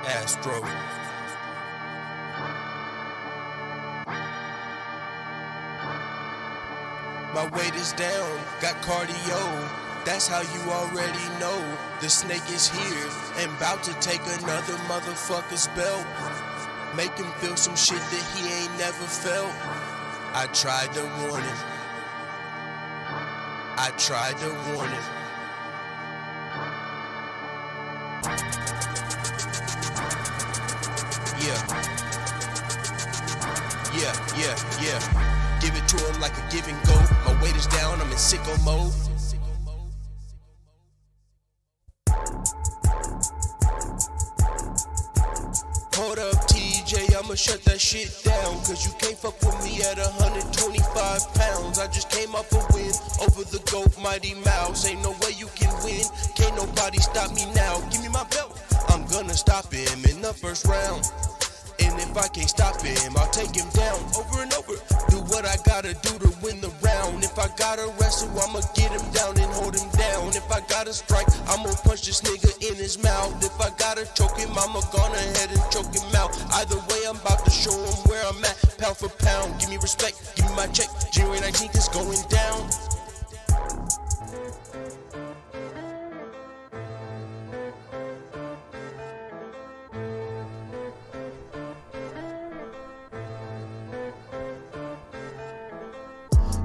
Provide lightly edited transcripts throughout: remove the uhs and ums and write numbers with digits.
Astro. My weight is down, got cardio. That's how you already know the snake is here and about to take another motherfucker's belt. Make him feel some shit that he ain't never felt. I tried to warn him. I tried to warn him. Yeah. Give it to him like a give and go. My weight is down, I'm in sicko mode. Hold up, TJ, I'ma shut that shit down. Cause you can't fuck with me at 125 pounds. I just came off a win over the GOAT, Mighty Mouse. Ain't no way you can win, can't nobody stop me now. Give me my belt, I'm gonna stop him in the first round. And if I can't stop him, I'll take him down over and over. Do what I gotta do to win the round. If I gotta wrestle, I'ma get him down and hold him down. If I gotta strike, I'ma punch this nigga in his mouth. If I gotta choke him, I'ma go ahead and choke him out. Either way, I'm about to show him where I'm at, pound for pound. Give me respect, give me my check. January 19th is going down.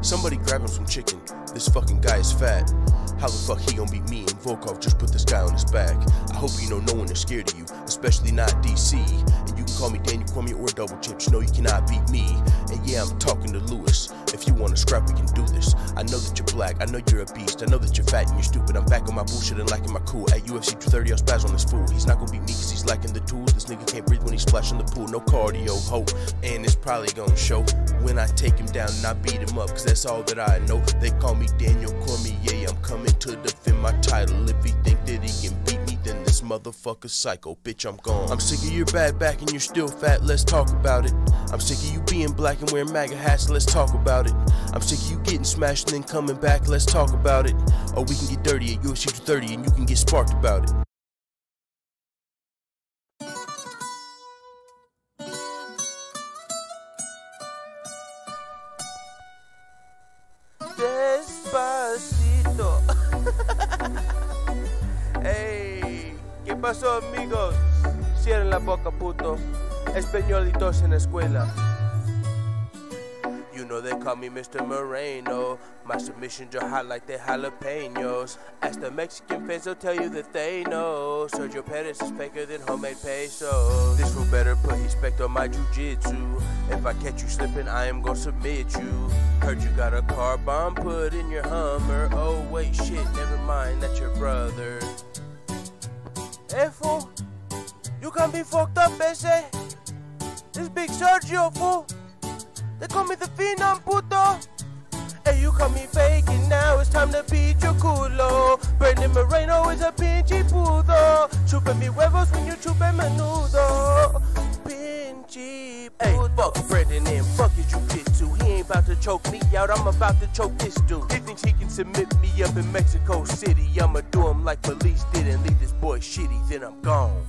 Somebody grab him some chicken. This fucking guy is fat. How the fuck he gon' beat me and Volkov just put this guy on his back? I hope you know no one is scared of you, especially not DC. And you can call me Daniel Cormier or Double Chips. You know you cannot beat me. And yeah, I'm talking to Lewis. If you wanna scrap, we can do this. I know that you're black, I know you're a beast, I know that you're fat and you're stupid. I'm back on my bullshit and lacking my cool. At UFC 230, I'll spaz on this fool. He's not gonna beat me cause he's lacking the tools. This nigga can't breathe when he's splashing the pool. No cardio, hope. And it's probably gonna show when I take him down and I beat him up, cause that's all that I know. They call me Daniel Cormier, I'm coming to defend my title. If he think that he can beat me, then this motherfucker's psycho. Bitch, I'm gone. I'm sick of your bad back and you're still fat, let's talk about it. I'm sick of you being black and wearing MAGA hats, let's talk about it. I'm sick of you getting smashed and then coming back, let's talk about it. Or we can get dirty at UFC 230 and you can get sparked about it. Despacito. Hey, ¿qué pasó, amigos? Cierren la boca, puto. Españolitos en la escuela. You know they call me Mr. Moreno. My submissions are hot like they jalapenos. Ask the Mexican fans, they'll tell you that they know Sergio Perez is faker than homemade pesos. This fool better put respect on my jiu-jitsu. If I catch you slipping, I am gonna submit you. Heard you got a car bomb put in your Hummer. Oh wait, shit, never mind, that's your brother. Hey fool, you can't be fucked up, ese. This big Sergio, fool. They call me the Phenom, puto. Hey, you call me faking, now it's time to beat your culo. Brandon Moreno is a pinchy pudo. Chupa mi huevos when you chupa menudo. Pinchy pudo. Hey, fuck Brandon and fuck his jiu-jitsu. He ain't about to choke me out, I'm about to choke this dude. He thinks he can submit me up in Mexico City. I'ma do him like police did and leave this boy shitty, then I'm gone.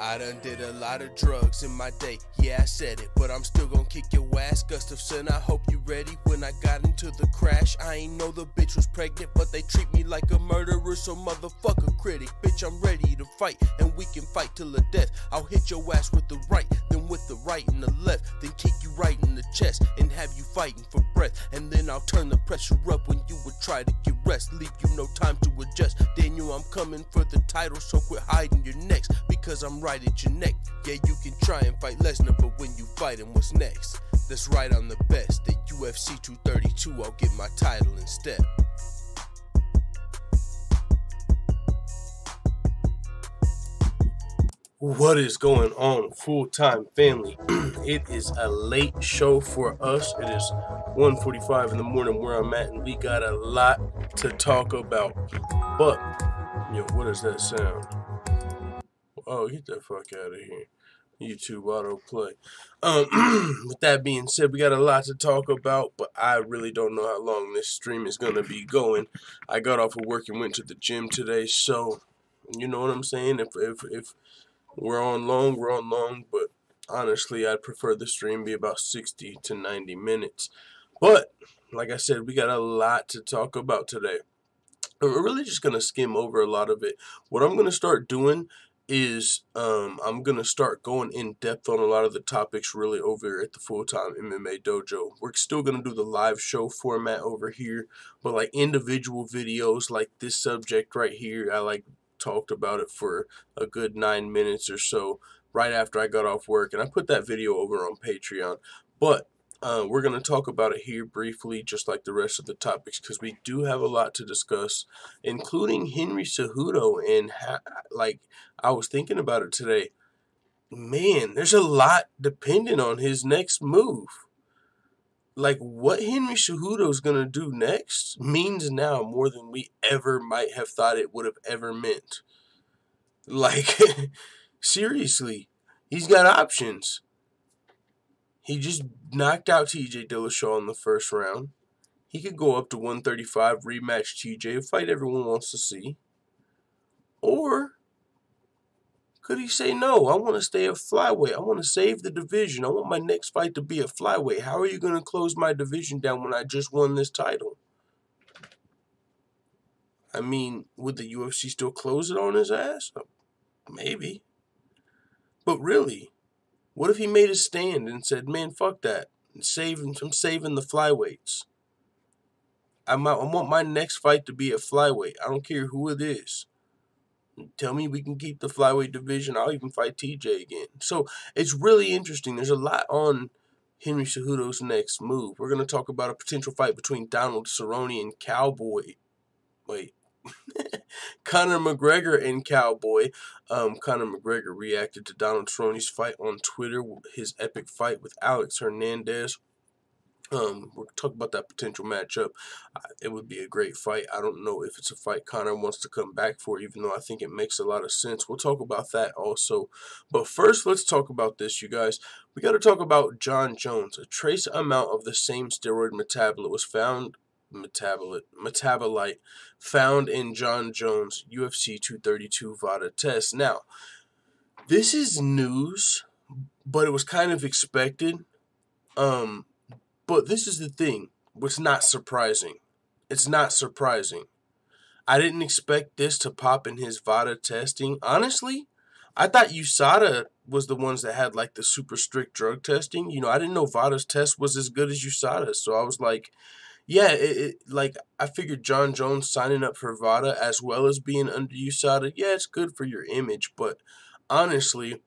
I done did a lot of drugs in my day, yeah I said it, but I'm still gonna kick your ass. Gustafson, I hope you ready. When I got into the crash, I ain't know the bitch was pregnant, but they treat me like a murderer, so motherfucker critic. Bitch, I'm ready to fight, and we can fight till the death. I'll hit your ass with the right, then with the right and the left, then kick you right in the chest, and have you fighting for breath. And then I'll turn the pressure up when you would try to get rest, leave you no time to adjust. Daniel, I'm coming for the title, so quit hiding your necks, because I'm right at your neck. Yeah, you can try and fight Lesnar, but when you fight him, what's next? That's right, I'm the best. At UFC 232, I'll get my title instead. What is going on, full-time family? It is a late show for us. It is 1:45 in the morning where I'm at, and we got a lot to talk about. But, yo, what is that sound? Oh, get the fuck out of here. YouTube autoplay. With that being said, we got a lot to talk about, but I really don't know how long this stream is gonna be going. I got off of work and went to the gym today, so you know what I'm saying. If we're on long, we're on long. But honestly, I'd prefer the stream be about 60 to 90 minutes. But like I said, we got a lot to talk about today. We're really just going to skim over a lot of it. What I'm going to start doing is I'm going to start going in depth on a lot of the topics really over at the Full-Time MMA Dojo. We're still going to do the live show format over here, but like individual videos like this subject right here, I talked about it for a good 9 minutes or so right after I got off work, and I put that video over on Patreon. But we're going to talk about it here briefly, just like the rest of the topics, because we do have a lot to discuss, including Henry Cejudo. And I was thinking about it today. Man, there's a lot dependent on his next move. Like, what Henry Cejudo is going to do next means now more than we ever might have thought it would have ever meant. Like, seriously, he's got options. He just knocked out TJ Dillashaw in the first round. He could go up to 135, rematch TJ, a fight everyone wants to see. Or could he say, no, I want to stay a flyweight. I want to save the division. I want my next fight to be a flyweight. How are you going to close my division down when I just won this title? I mean, would the UFC still close it on his ass? Maybe. But really, what if he made a stand and said, man, fuck that. I'm saving the flyweights. I want my next fight to be a flyweight. I don't care who it is. Tell me we can keep the flyweight division. I'll even fight TJ again. So it's really interesting. There's a lot on Henry Cejudo's next move. We're going to talk about a potential fight between Donald Cerrone and Cowboy. Wait. Conor McGregor and Cowboy. Conor McGregor reacted to Donald Cerrone's fight on Twitter, his epic fight with Alex Hernandez. We'll talk about that potential matchup. It would be a great fight. I don't know if it's a fight Conor wants to come back for, even though I think it makes a lot of sense. We'll talk about that also. But first, let's talk about this, you guys. We got to talk about Jon Jones. A trace amount of the same steroid metabolite was found. Metabolite found in Jon Jones' UFC 232 VADA test. Now, this is news, but it was kind of expected. But this is the thing. What's not surprising. It's not surprising. I didn't expect this to pop in his VADA testing. Honestly, I thought USADA was the ones that had like the super strict drug testing. You know, I didn't know VADA's test was as good as USADA's. So I was like, yeah, I figured Jon Jones signing up for VADA as well as being under USADA, yeah, it's good for your image. But honestly,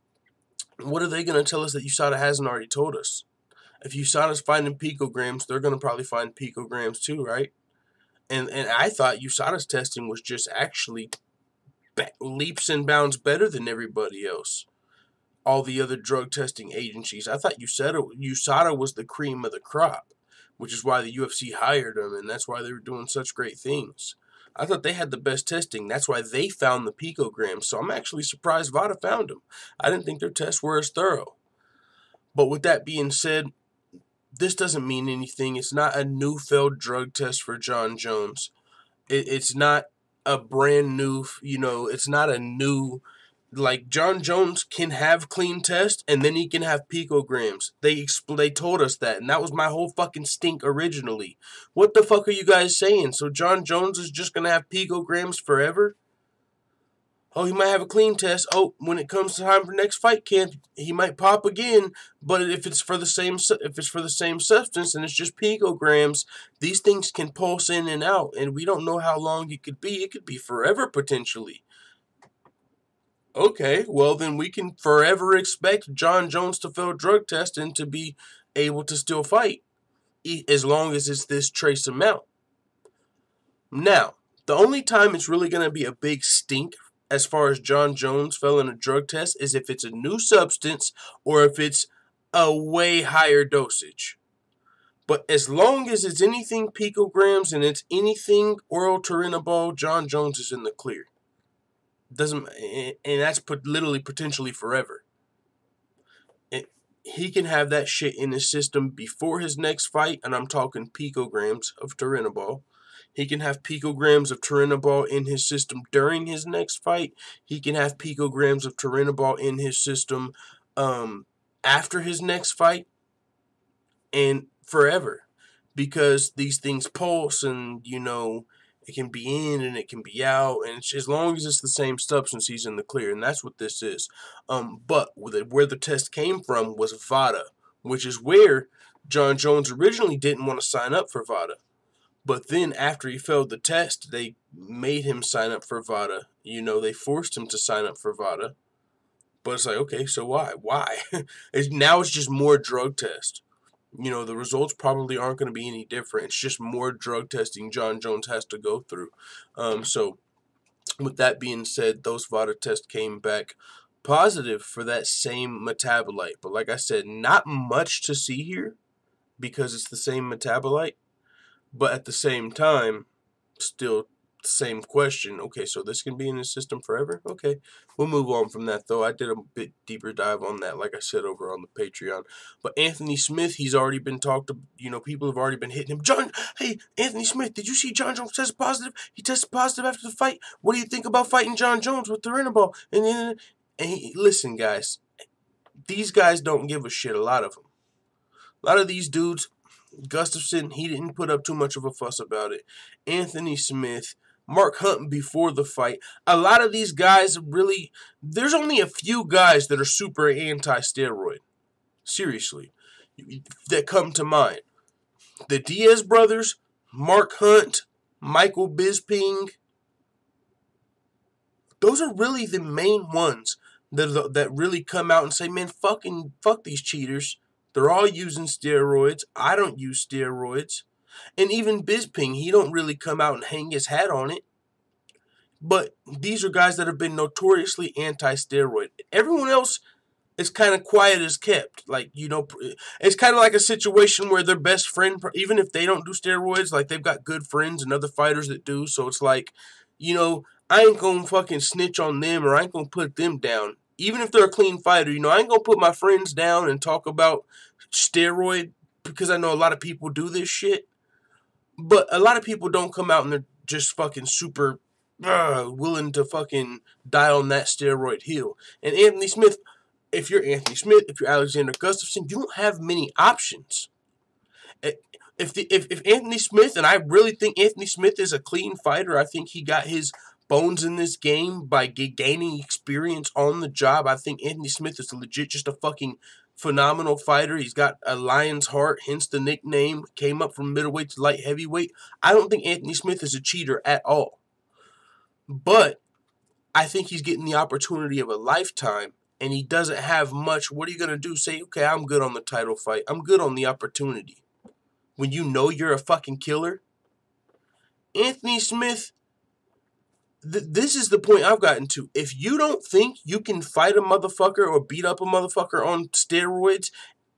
what are they going to tell us that USADA hasn't already told us? If USADA's finding picograms, they're going to probably find picograms too, right? And I thought USADA's testing was just actually leaps and bounds better than everybody else. All the other drug testing agencies. I thought USADA was the cream of the crop, which is why the UFC hired them, and that's why they were doing such great things. I thought they had the best testing. That's why they found the picograms. So I'm actually surprised VADA found them. I didn't think their tests were as thorough. But with that being said, this doesn't mean anything. It's not a new failed drug test for Jon Jones. It's not a brand new, it's not a new, like Jon Jones can have clean tests and then he can have picograms. They told us that, and that was my whole fucking stink originally. What the fuck are you guys saying? So Jon Jones is just going to have picograms forever? Oh, he might have a clean test. Oh, when it comes time for next fight camp, he might pop again. But if it's for the same substance and it's just picograms, these things can pulse in and out, and we don't know how long it could be. It could be forever potentially. Okay, well then we can forever expect Jon Jones to fail drug test and to be able to still fight, as long as it's this trace amount. Now, the only time it's really going to be a big stink as far as Jon Jones failing a drug test is if it's a new substance or if it's a way higher dosage. But as long as it's anything picograms and it's anything oral turinabol, Jon Jones is in the clear. and that's literally potentially forever. He can have that shit in his system before his next fight, and I'm talking picograms of turinabol. He can have picograms of turinabol in his system during his next fight. He can have picograms of turinabol in his system after his next fight and forever. Because these things pulse and, it can be in and it can be out. And as long as it's the same substance, he's in the clear. And that's what this is. But where the test came from was VADA, which is where Jon Jones originally didn't want to sign up for VADA. But then after he failed the test, they made him sign up for VADA. They forced him to sign up for VADA. But it's like, okay, so why? Why? Now it's just more drug tests. The results probably aren't going to be any different. It's just more drug testing Jon Jones has to go through. So with that being said, those VADA tests came back positive for that same metabolite. But like I said, not much to see here because it's the same metabolite. But at the same time, still the same question. Okay, so this can be in the system forever? Okay, we'll move on from that, though. I did a bit deeper dive on that, like I said, over on the Patreon. But Anthony Smith, he's already been talked to, people have already been hitting him. Hey, Anthony Smith, did you see Jon Jones test positive? He tested positive after the fight. What do you think about fighting Jon Jones with the turinabol? Listen, guys, these guys don't give a shit, a lot of them. A lot of these dudes, Gustafsson, he didn't put up too much of a fuss about it. Anthony Smith, Mark Hunt before the fight. A lot of these guys really, there's only a few guys that are super anti-steroid. Seriously. That come to mind. The Diaz brothers, Mark Hunt, Michael Bisping. Those are really the main ones that really come out and say, man, fuck these cheaters. They're all using steroids. I don't use steroids. And even Bisping, he don't really come out and hang his hat on it. But these are guys that have been notoriously anti-steroid. Everyone else is kind of quiet as kept. It's kind of like a situation where their best friend, even if they don't do steroids, like they've got good friends and other fighters that do. So it's like, I ain't going to fucking snitch on them or I ain't going to put them down. Even if they're a clean fighter, I ain't going to put my friends down and talk about steroid because I know a lot of people do this shit. But a lot of people don't come out and they're just fucking super willing to fucking die on that steroid hill. And Anthony Smith, if you're Anthony Smith, if you're Alexander Gustafsson, you don't have many options. If Anthony Smith, and I really think Anthony Smith is a clean fighter, I think he got his bones in this game by gaining experience on the job. I think Anthony Smith is legit just a fucking phenomenal fighter. He's got a lion's heart, hence the nickname. Came up from middleweight to light heavyweight. I don't think Anthony Smith is a cheater at all. But I think he's getting the opportunity of a lifetime, and he doesn't have much. What are you going to do? Say, okay, I'm good on the title fight. I'm good on the opportunity. When you know you're a fucking killer? Anthony Smith, this is the point I've gotten to. If you don't think you can fight a motherfucker or beat up a motherfucker on steroids,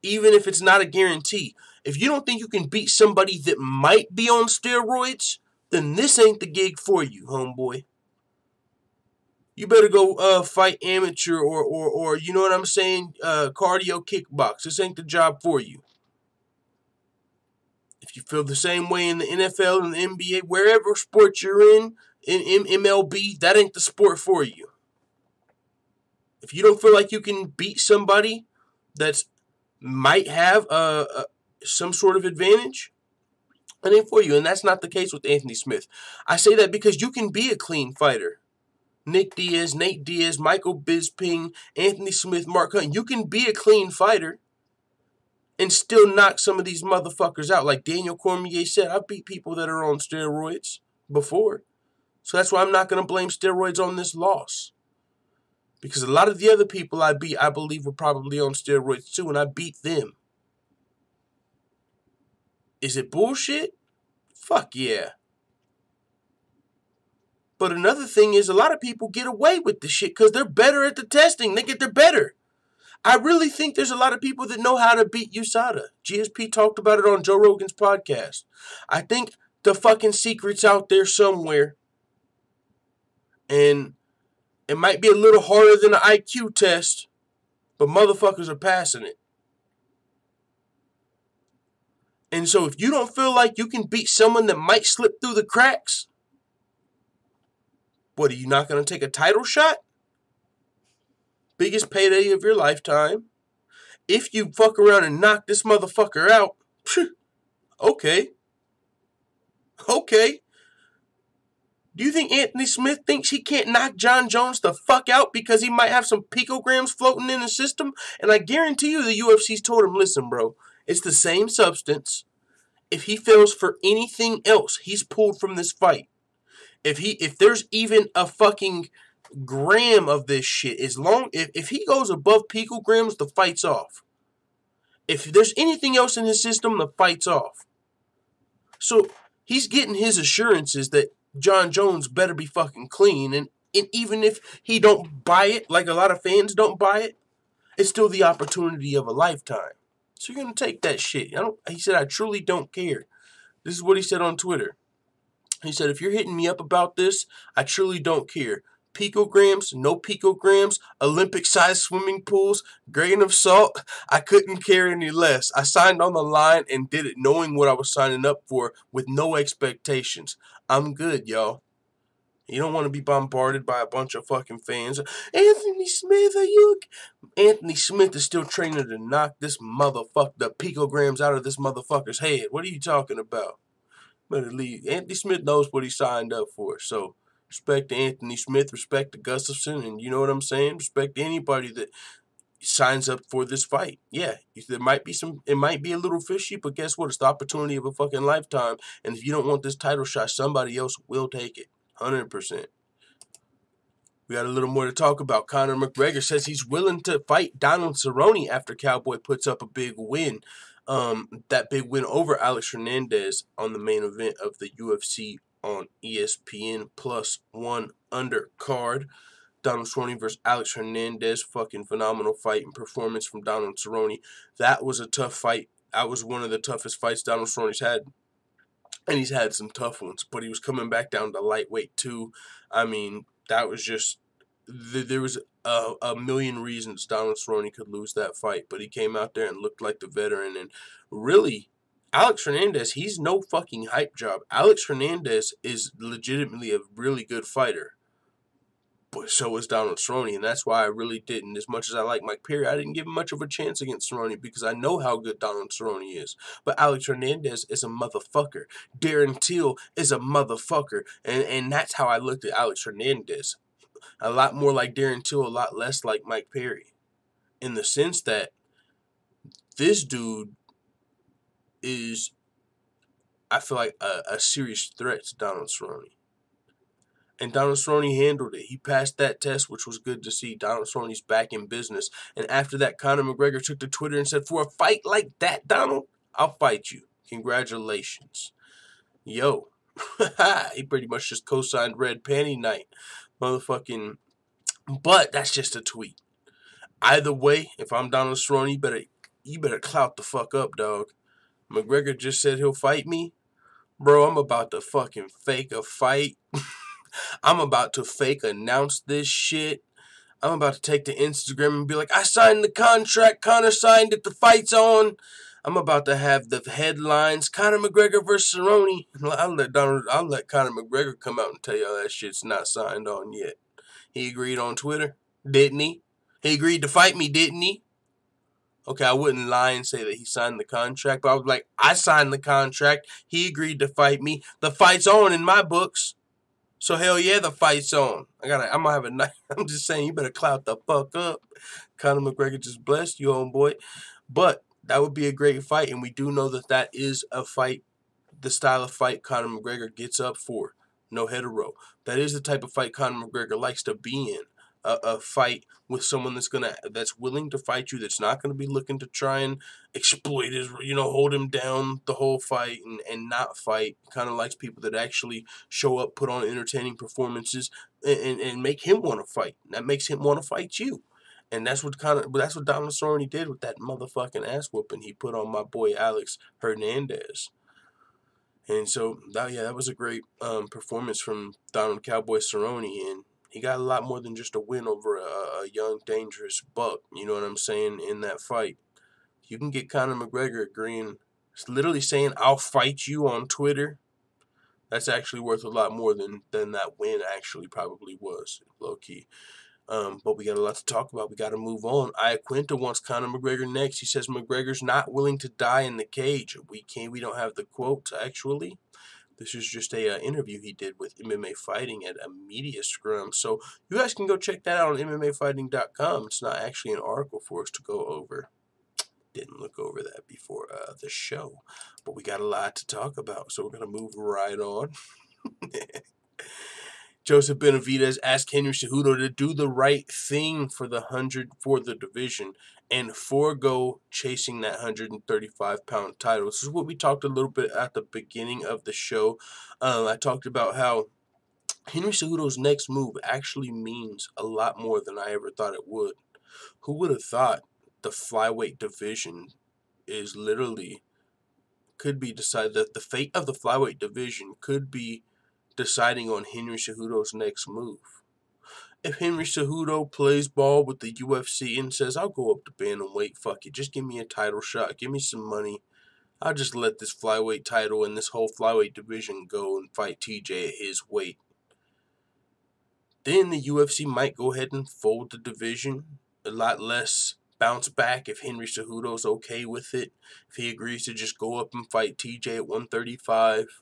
even if it's not a guarantee, if you don't think you can beat somebody that might be on steroids, then this ain't the gig for you, homeboy. You better go fight amateur or you know what I'm saying, cardio kickbox. This ain't the job for you. If you feel the same way in the NFL and the NBA, wherever sport you're in MLB, that ain't the sport for you. If you don't feel like you can beat somebody that might have some sort of advantage, that ain't for you. And that's not the case with Anthony Smith. I say that because you can be a clean fighter. Nick Diaz, Nate Diaz, Michael Bisping, Anthony Smith, Mark Hunt. You can be a clean fighter and still knock some of these motherfuckers out. Like Daniel Cormier said, I've beat people that are on steroids before. So that's why I'm not going to blame steroids on this loss. Because a lot of the other people I beat, I believe, were probably on steroids too, and I beat them. Is it bullshit? Fuck yeah. But another thing is a lot of people get away with the shit because they're better at the testing. They're better. I really think there's a lot of people that know how to beat USADA. GSP talked about it on Joe Rogan's podcast. I think the fucking secret's out there somewhere. And It might be a little harder than an IQ test, but motherfuckers are passing it. And so if you don't feel like you can beat someone that might slip through the cracks, what, are you not going to take a title shot? Biggest payday of your lifetime. If you fuck around and knock this motherfucker out, okay. Okay. Do you think Anthony Smith thinks he can't knock Jon Jones the fuck out because he might have some picograms floating in his system? And I guarantee you the UFC's told him, listen, bro, it's the same substance. If he fails for anything else, he's pulled from this fight. If there's even a fucking gram of this shit, if he goes above picograms, the fight's off. If there's anything else in his system, the fight's off. So he's getting his assurances that Jon Jones better be fucking clean, and even if he don't buy it, like a lot of fans don't buy it, it's still the opportunity of a lifetime. So you're gonna take that shit. He said, I truly don't care. This is what he said on Twitter. He said, if you're hitting me up about this, I truly don't care. Picograms, no picograms, Olympic-sized swimming pools, grain of salt, I couldn't care any less. I signed on the line and did it knowing what I was signing up for with no expectations. I'm good, y'all. You don't want to be bombarded by a bunch of fucking fans. Anthony Smith, Anthony Smith is still training to knock the picograms out of this motherfucker's head. What are you talking about? Better leave. Anthony Smith knows what he signed up for, so respect to Anthony Smith, respect to Gustafsson, and you know what I'm saying? Respect to anybody that signs up for this fight. Yeah, it might be a little fishy, but guess what? It's the opportunity of a fucking lifetime, and if you don't want this title shot, somebody else will take it. 100%. We got a little more to talk about. Conor McGregor says he's willing to fight Donald Cerrone after Cowboy puts up a big win. That big win over Alex Hernandez on the main event of the UFC on ESPN +1 undercard. Donald Cerrone versus Alex Hernandez. Fucking phenomenal fight and performance from Donald Cerrone. That was a tough fight. That was one of the toughest fights Donald Cerrone's had. And he's had some tough ones, but he was coming back down to lightweight too. I mean, that was just... There was a million reasons Donald Cerrone could lose that fight, but he came out there and looked like the veteran. And really, Alex Hernandez, he's no fucking hype job. Alex Hernandez is legitimately a really good fighter. But so is Donald Cerrone, and that's why I really didn't. As much as I like Mike Perry, I didn't give him much of a chance against Cerrone because I know how good Donald Cerrone is. But Alex Hernandez is a motherfucker. Darren Till is a motherfucker. And that's how I looked at Alex Hernandez. A lot more like Darren Till, a lot less like Mike Perry. In the sense that this dude is, I feel like, a serious threat to Donald Cerrone. And Donald Cerrone handled it. He passed that test, which was good to see. Donald Cerrone's back in business. And after that, Conor McGregor took to Twitter and said, for a fight like that, Donald, I'll fight you. Congratulations. Yo. He pretty much just co-signed Red Panty Night. Motherfucking. But that's just a tweet. Either way, if I'm Donald Cerrone, you better clout the fuck up, dog. McGregor just said he'll fight me. Bro, I'm about to fucking fake a fight. I'm about to fake announce this shit. I'm about to take to Instagram and be like, I signed the contract. Conor signed it. The fight's on. I'm about to have the headlines. Conor McGregor versus Cerrone. I'll let Conor McGregor come out and tell y'all that shit's not signed on yet. He agreed on Twitter, didn't he? He agreed to fight me, didn't he? Okay, I wouldn't lie and say that he signed the contract, but I was like, I signed the contract. He agreed to fight me. The fight's on in my books. So hell yeah, the fight's on. I'm gonna have a night. I'm just saying, you better clout the fuck up. Conor McGregor just blessed you, homeboy. But that would be a great fight, and we do know that is a fight, the style of fight Conor McGregor gets up for. No hetero. That is the type of fight Conor McGregor likes to be in. A fight with someone that's willing to fight you, that's not gonna be looking to try and exploit his, hold him down the whole fight and not fight. Kind of likes people that actually show up, put on entertaining performances, and make him want to fight. That makes him want to fight you. And that's what Donald Cerrone did with that motherfucking ass whooping he put on my boy Alex Hernandez. And so that was a great performance from Donald Cowboy Cerrone, and He got a lot more than just a win over a young, dangerous buck. You know what I'm saying? In that fight, you can get Conor McGregor agreeing, literally saying, "I'll fight you" on Twitter. That's actually worth a lot more than that win actually probably was, low key. But we got a lot to talk about. We got to move on. Iaquinta wants Conor McGregor next. He says McGregor's not willing to die in the cage. We don't have the quotes actually. This is just a interview he did with MMA Fighting at a media scrum. So you guys can go check that out on MMAfighting.com. It's not actually an article for us to go over. Didn't look over that before the show. But we got a lot to talk about. So we're going to move right on. Joseph Benavidez asked Henry Cejudo to do the right thing for the division and forego chasing that 135-pound title. This is what we talked a little bit at the beginning of the show. I talked about how Henry Cejudo's next move actually means a lot more than I ever thought it would. Who would have thought the flyweight division is literally could be decided, that the fate of the flyweight division could be deciding on Henry Cejudo's next move. If Henry Cejudo plays ball with the UFC and says, "I'll go up to bantamweight, fuck it, just give me a title shot, give me some money, I'll just let this flyweight title and this whole flyweight division go and fight TJ at his weight," then the UFC might go ahead and fold the division. A lot less bounce back if Henry Cejudo's okay with it. If he agrees to just go up and fight TJ at 135,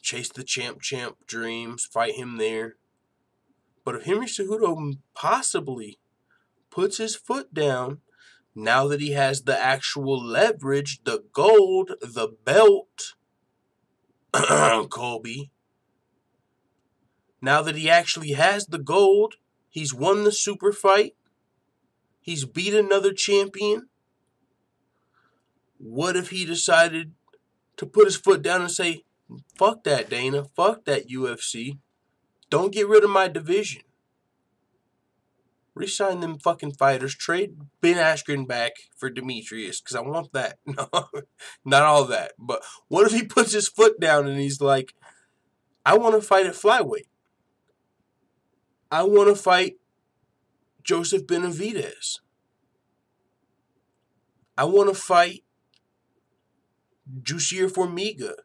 chase the champ dreams, fight him there. But if Henry Cejudo possibly puts his foot down, now that he has the actual leverage, the gold, the belt, Colby, now that he actually has the gold, he's won the super fight, he's beat another champion, what if he decided to put his foot down and say, "Fuck that, Dana, fuck that UFC, don't get rid of my division. Resign them fucking fighters. Trade Ben Askren back for Demetrius, because I want that." No, not all that. But what if he puts his foot down and he's like, "I want to fight at flyweight. I want to fight Joseph Benavidez. I want to fight Jussier Formiga."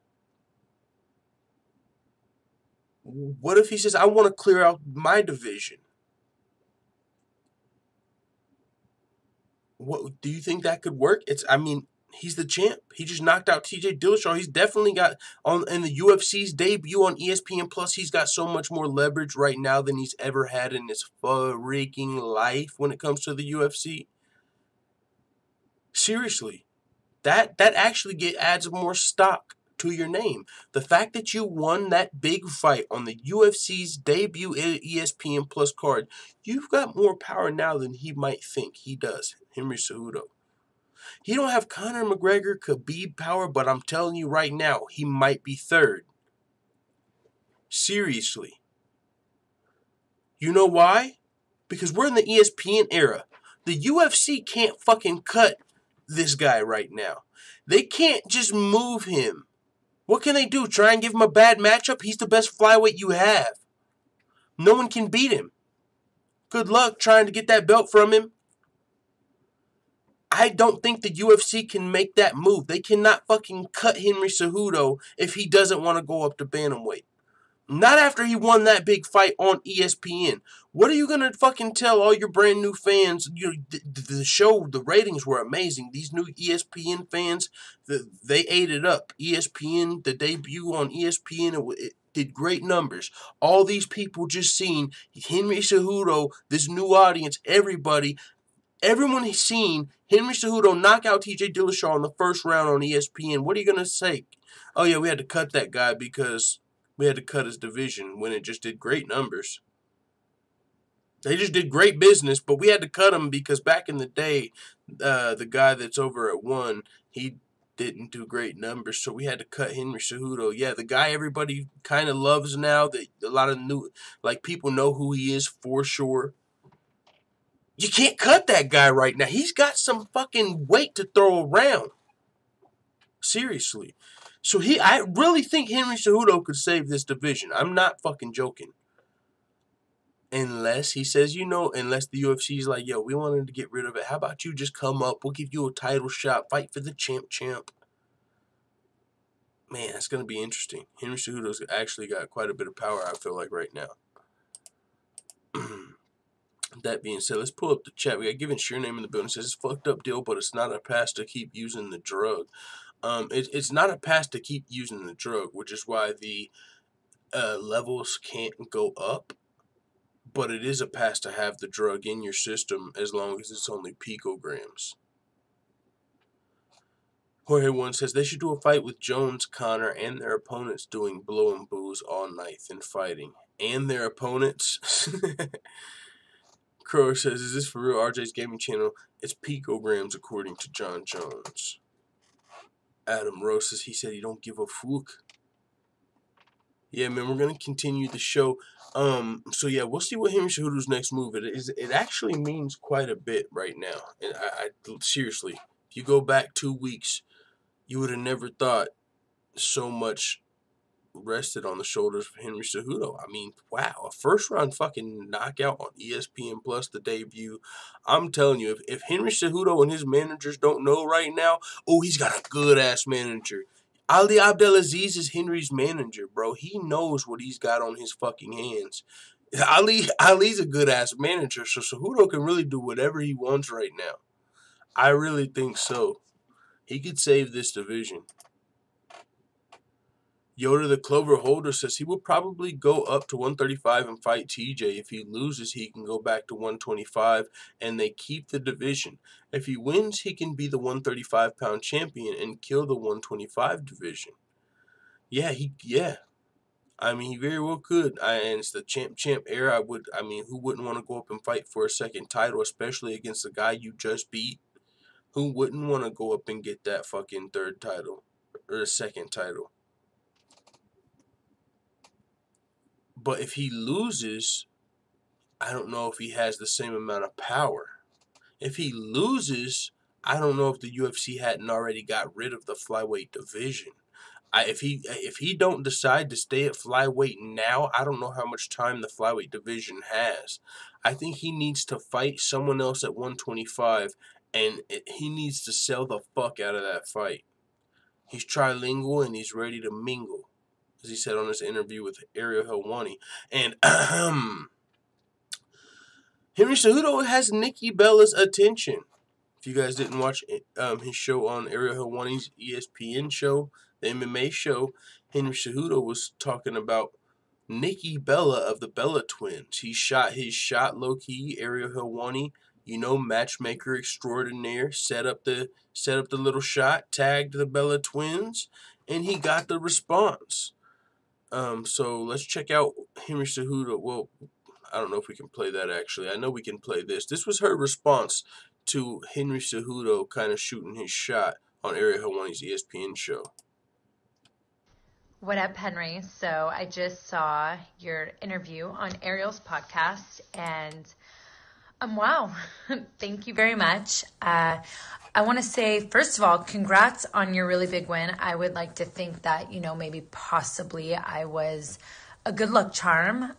What if he says, "I want to clear out my division"? What do you think that could work? He's the champ. He just knocked out TJ Dillashaw. He's definitely got in the UFC's debut on ESPN Plus. He's got so much more leverage right now than he's ever had in his freaking life when it comes to the UFC. Seriously, that actually adds more stock to your name. The fact that you won that big fight on the UFC's debut ESPN Plus card, you've got more power now than he might think he does, Henry Cejudo. He don't have Conor McGregor, Khabib power, but I'm telling you right now, he might be third. Seriously. You know why? Because we're in the ESPN era. The UFC can't fucking cut this guy right now. They can't just move him. What can they do? Try and give him a bad matchup? He's the best flyweight you have. No one can beat him. Good luck trying to get that belt from him. I don't think the UFC can make that move. They cannot fucking cut Henry Cejudo if he doesn't want to go up to bantamweight. Not after he won that big fight on ESPN. What are you going to fucking tell all your brand new fans? The show, the ratings were amazing. These new ESPN fans, they ate it up. ESPN, the debut on ESPN, it did great numbers. All these people just seen Henry Cejudo, this new audience, everyone has seen Henry Cejudo knock out TJ Dillashaw in the first round on ESPN. What are you going to say? "Oh yeah, we had to cut that guy because we had to cut his division," when it just did great numbers. They just did great business, but we had to cut him because back in the day, the guy that's over at 1, he didn't do great numbers, so we had to cut Henry Cejudo. Yeah, the guy everybody kind of loves now, that a lot of new, people know who he is for sure. You can't cut that guy right now. He's got some fucking weight to throw around. Seriously. So I really think Henry Cejudo could save this division. I'm not fucking joking. Unless he says, unless the UFC is like, yo, we wanted to get rid of it. How about you just come up? We'll give you a title shot. Fight for the champ. Man, that's going to be interesting. Henry Cejudo's actually got quite a bit of power, I feel like, right now. That being said, let's pull up the chat. We got Given Sure Name in the building. It says, it's a fucked up deal, but it's not a pass to keep using the drug. It's not a pass to keep using the drug, which is why the levels can't go up. But it is a pass to have the drug in your system as long as it's only picograms. Jorge One says they should do a fight with Jones, Conor, and their opponents doing blow and booze all night than fighting. And their opponents? Crow says, is this for real? RJ's gaming channel. It's picograms according to Jon Jones. Adam Rose says he said he don't give a fuck. Yeah, man, we're going to continue the show. So yeah, we'll see what Henry Cejudo's next move is. It actually means quite a bit right now. And I seriously, if you go back 2 weeks, you would have never thought so much rested on the shoulders of Henry Cejudo. I mean, wow, a first-round fucking knockout on ESPN Plus, the debut. I'm telling you, if Henry Cejudo and his managers don't know right now, oh, he's got a good-ass manager. Ali Abdelaziz is Henry's manager, bro. He knows what he's got on his fucking hands. Ali's a good-ass manager, so Cejudo can really do whatever he wants right now. I really think so. He could save this division. Yoda the Clover Holder says he will probably go up to 135 and fight TJ. If he loses, he can go back to 125 and they keep the division. If he wins, he can be the 135-pound champion and kill the 125 division. Yeah. I mean, he very well could. And it's the champ era. Who wouldn't want to go up and fight for a second title, especially against the guy you just beat? Who wouldn't want to go up and get that fucking third title or the second title? But if he loses, I don't know if he has the same amount of power. If he loses, I don't know if the UFC hadn't already got rid of the flyweight division. If he don't decide to stay at flyweight now, I don't know how much time the flyweight division has. I think he needs to fight someone else at 125, and he needs to sell the fuck out of that fight. He's trilingual and he's ready to mingle, as he said on his interview with Ariel Helwani. And Henry Cejudo has Nikki Bella's attention. If you guys didn't watch his show on Ariel Helwani's ESPN show, the MMA show, Henry Cejudo was talking about Nikki Bella of the Bella Twins. He shot his shot low-key, Ariel Helwani, matchmaker extraordinaire, set up the little shot, tagged the Bella Twins, and he got the response. So let's check out Henry Cejudo. Well, I don't know if we can play that actually. I know we can play this. This was her response to Henry Cejudo kind of shooting his shot on Ariel Helwani's ESPN show. What up, Henry? So I just saw your interview on Ariel's podcast, and wow, thank you very much. I want to say, first of all, congrats on your really big win. I would like to think that, maybe possibly I was a good luck charm,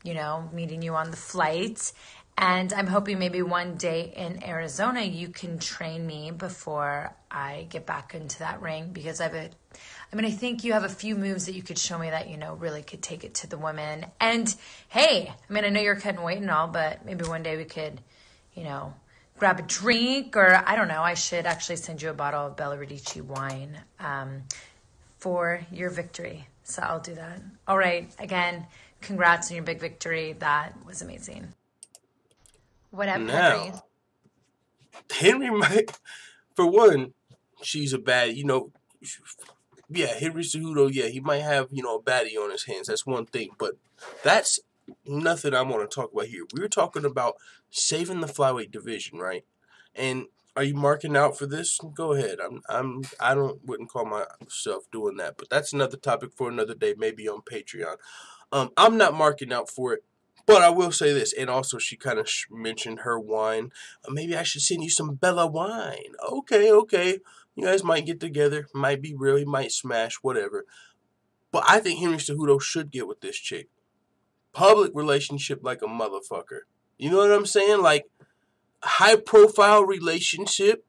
meeting you on the flight. And I'm hoping maybe one day in Arizona you can train me before I get back into that ring, because I think you have a few moves that you could show me that, really could take it to the women. And hey, I know you're cutting weight and all, but maybe one day we could, grab a drink, or I don't know, I should actually send you a bottle of Bella Radici wine for your victory. So I'll do that. All right. Again, congrats on your big victory. That was amazing. What up, Henry? Henry might, for one, she's a bad, Henry Cejudo, he might have, a baddie on his hands. That's one thing, but that's nothing I want to talk about here. We were talking about saving the flyweight division, right? And are you marking out for this? Go ahead. Wouldn't call myself doing that, but that's another topic for another day, maybe on Patreon. I'm not marking out for it. But I will say this, and also she kind of mentioned her wine. Maybe I should send you some Bella wine. Okay. You guys might get together. Might be real. He might smash, whatever. But I think Henry Cejudo should get with this chick. public relationship like a motherfucker. You know what I'm saying? Like, high-profile relationship.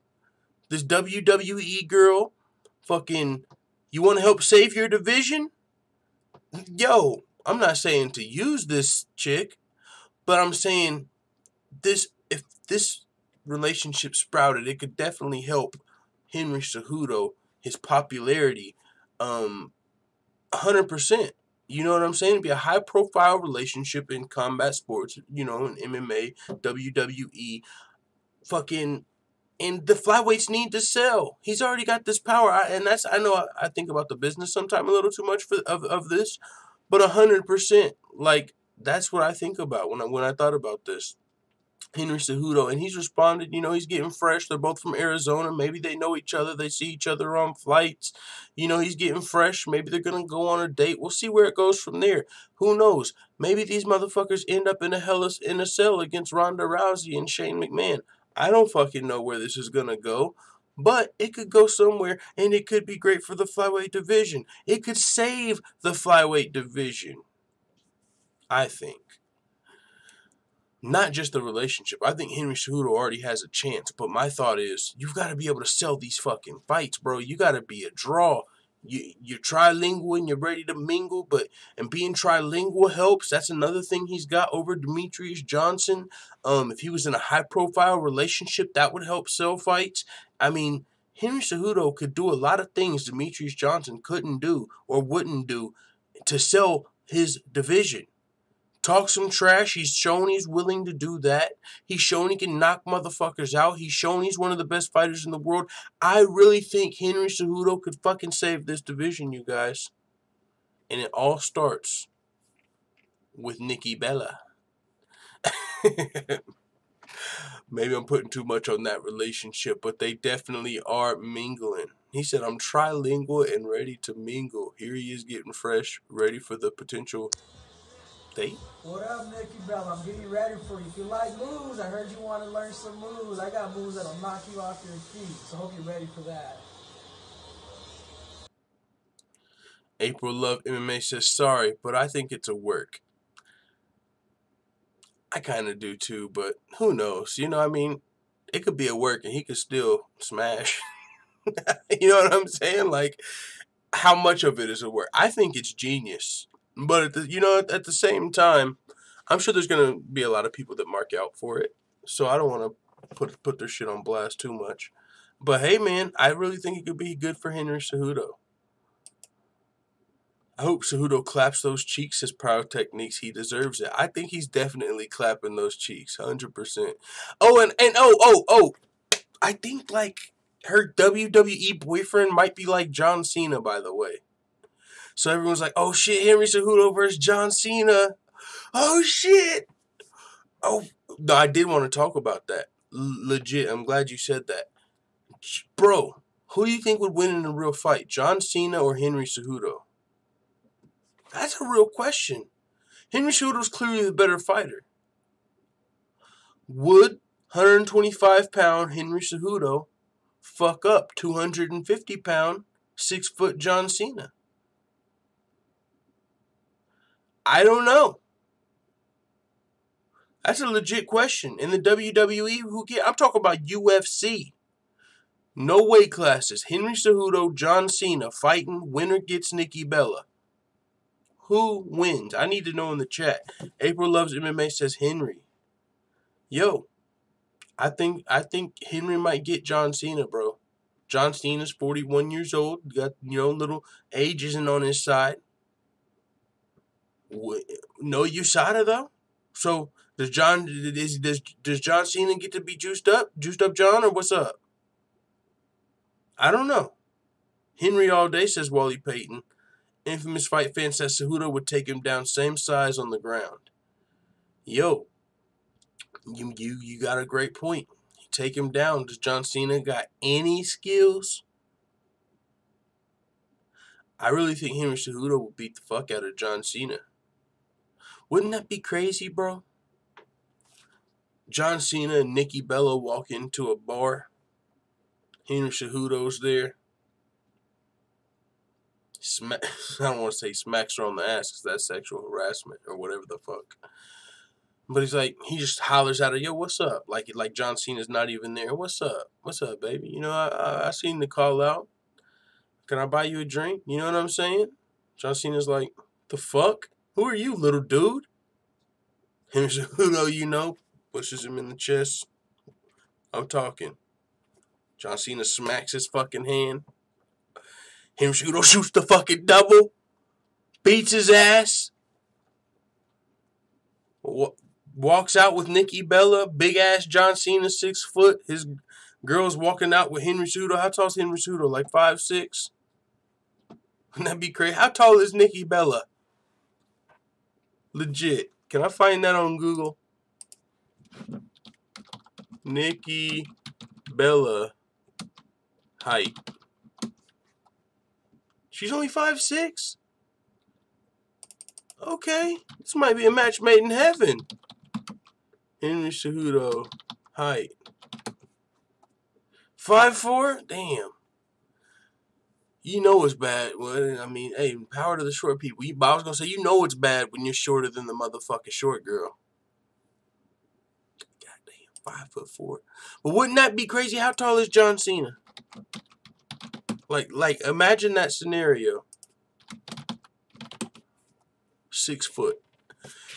This WWE girl, fucking, you want to help save your division? Yo, I'm not saying to use this chick, but I'm saying if this relationship sprouted, it could definitely help Henry Cejudo, his popularity, 100%. You know what I'm saying? It'd be a high-profile relationship in combat sports, you know, in MMA, WWE, fucking, and the flyweights need to sell. He's already got this power, I know I think about the business sometimes a little too much of this, but 100%, like, that's what I think about when I thought about this. Henry Cejudo, and he's responded, you know, he's getting fresh. They're both from Arizona. Maybe they know each other. They see each other on flights. You know, he's getting fresh. Maybe they're going to go on a date. We'll see where it goes from there. Who knows? Maybe these motherfuckers end up in a cell against Ronda Rousey and Shane McMahon. I don't fucking know where this is going to go, but it could go somewhere, and it could be great for the flyweight division. It could save the flyweight division, I think. Not just the relationship. I think Henry Cejudo already has a chance, but my thought is, you've got to be able to sell these fucking fights, bro. You got to be a draw. You're trilingual and you're ready to mingle, and being trilingual helps. That's another thing he's got over Demetrius Johnson. If he was in a high-profile relationship, that would help sell fights. I mean, Henry Cejudo could do a lot of things Demetrius Johnson couldn't do or wouldn't do to sell his division. Talk some trash. He's shown he's willing to do that. He's shown he can knock motherfuckers out. He's shown he's one of the best fighters in the world. I really think Henry Cejudo could fucking save this division, you guys. And it all starts with Nikki Bella. Maybe I'm putting too much on that relationship, but they definitely are mingling. He said, I'm trilingual and ready to mingle. Here he is getting fresh, ready for the potential date. What up, Nikki Bella? I'm getting ready for you. If you like moves, I heard you want to learn some moves. I got moves that'll knock you off your feet, so hope you're ready for that. April Love MMA says, sorry, but I think it's a work. I kind of do too, but who knows? You know, I mean, it could be a work and he could still smash. You know what I'm saying? Like, how much of it is a work? I think it's genius. But, at the same time, I'm sure there's going to be a lot of people that mark out for it. So I don't want to put their shit on blast too much. But, hey, man, I really think it could be good for Henry Cejudo. I hope Cejudo claps those cheeks, his proud techniques. He deserves it. I think he's definitely clapping those cheeks, 100%. Oh, I think, like, her WWE boyfriend might be like John Cena, by the way. So everyone's like, oh, shit, Henry Cejudo versus John Cena. Oh, shit. Oh, no, I did want to talk about that. Legit, I'm glad you said that. Bro, who do you think would win in a real fight, John Cena or Henry Cejudo? That's a real question. Henry Cejudo's clearly the better fighter. Would 125-pound Henry Cejudo fuck up 250-pound, 6-foot John Cena? I don't know. That's a legit question. In the WWE, I'm talking about UFC. No weight classes. Henry Cejudo, John Cena fighting. Winner gets Nikki Bella. Who wins? I need to know in the chat. April Loves MMA says Henry. Yo, I think Henry might get John Cena, bro. John Cena's 41 years old. Got, little age isn't on his side. No USADA though. So does John Cena get to be juiced up John, or what's up? I don't know. Henry all day says Wally Payton. Infamous Fight Fan says Cejudo would take him down same size on the ground. Yo, you got a great point. Take him down. Does John Cena got any skills? I really think Henry Cejudo would beat the fuck out of John Cena. Wouldn't that be crazy, bro? John Cena and Nikki Bella walk into a bar. Henry Cejudo's there. I don't want to say smacks her on the ass because that's sexual harassment or whatever the fuck. But he's like, he just hollers at her, yo, what's up? Like John Cena's not even there. What's up? What's up, baby? You know, I seen the call out. Can I buy you a drink? You know what I'm saying? John Cena's like, the fuck? Who are you, little dude? Henry Cejudo, you know, pushes him in the chest. I'm talking. John Cena smacks his fucking hand. Henry Cejudo shoots the fucking double. Beats his ass. Walks out with Nikki Bella. Big ass John Cena, 6 foot. His girl's walking out with Henry Cejudo. How tall is Henry Cejudo? Like 5'6"? Wouldn't that be crazy? How tall is Nikki Bella? Legit. Can I find that on Google? Nikki Bella height. She's only 5'6"? Okay. This might be a match made in heaven. Henry Cejudo height. 5'4"? Damn. You know it's bad. Well, I mean, hey, power to the short people. I was going to say, you know it's bad when you're shorter than the motherfucking short girl. Goddamn, 5'4". But wouldn't that be crazy? How tall is John Cena? Like, imagine that scenario. 6 foot.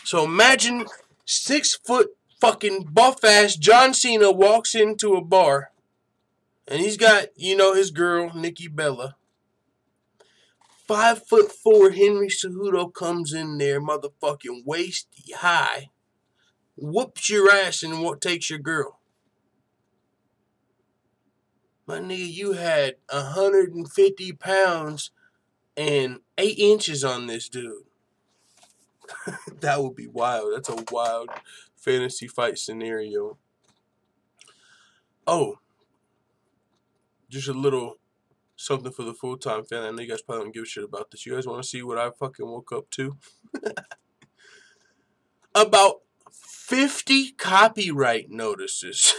So imagine 6 foot fucking buff ass John Cena walks into a bar. And he's got, you know, his girl, Nikki Bella. 5'4" Henry Cejudo comes in there, motherfucking waist high, whoops your ass and what takes your girl. My nigga, you had 150 pounds and 8 inches on this dude. That would be wild. That's a wild fantasy fight scenario. Oh, just a little something for the full-time fan. I know you guys probably don't give a shit about this. You guys want to see what I fucking woke up to? About 50 copyright notices.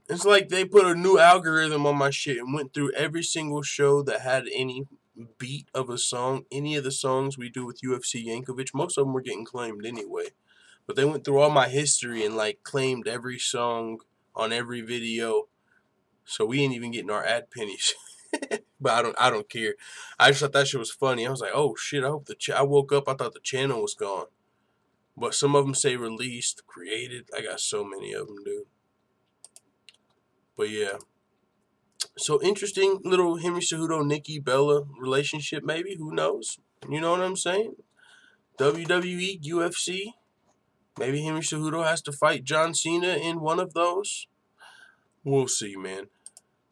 It's like they put a new algorithm on my shit and went through every single show that had any beat of a song. Any of the songs we do with UFC Yankovic, most of them were getting claimed anyway. But they went through all my history and like claimed every song on every video. So we ain't even getting our ad pennies. But I don't care. I just thought that shit was funny. I was like, oh shit, I hope I woke up, I thought the channel was gone. But some of them say released, created. I got so many of them, dude. But yeah. So interesting little Henry Cejudo, Nikki Bella relationship maybe. Who knows? You know what I'm saying? WWE, UFC. Maybe Henry Cejudo has to fight John Cena in one of those. We'll see, man.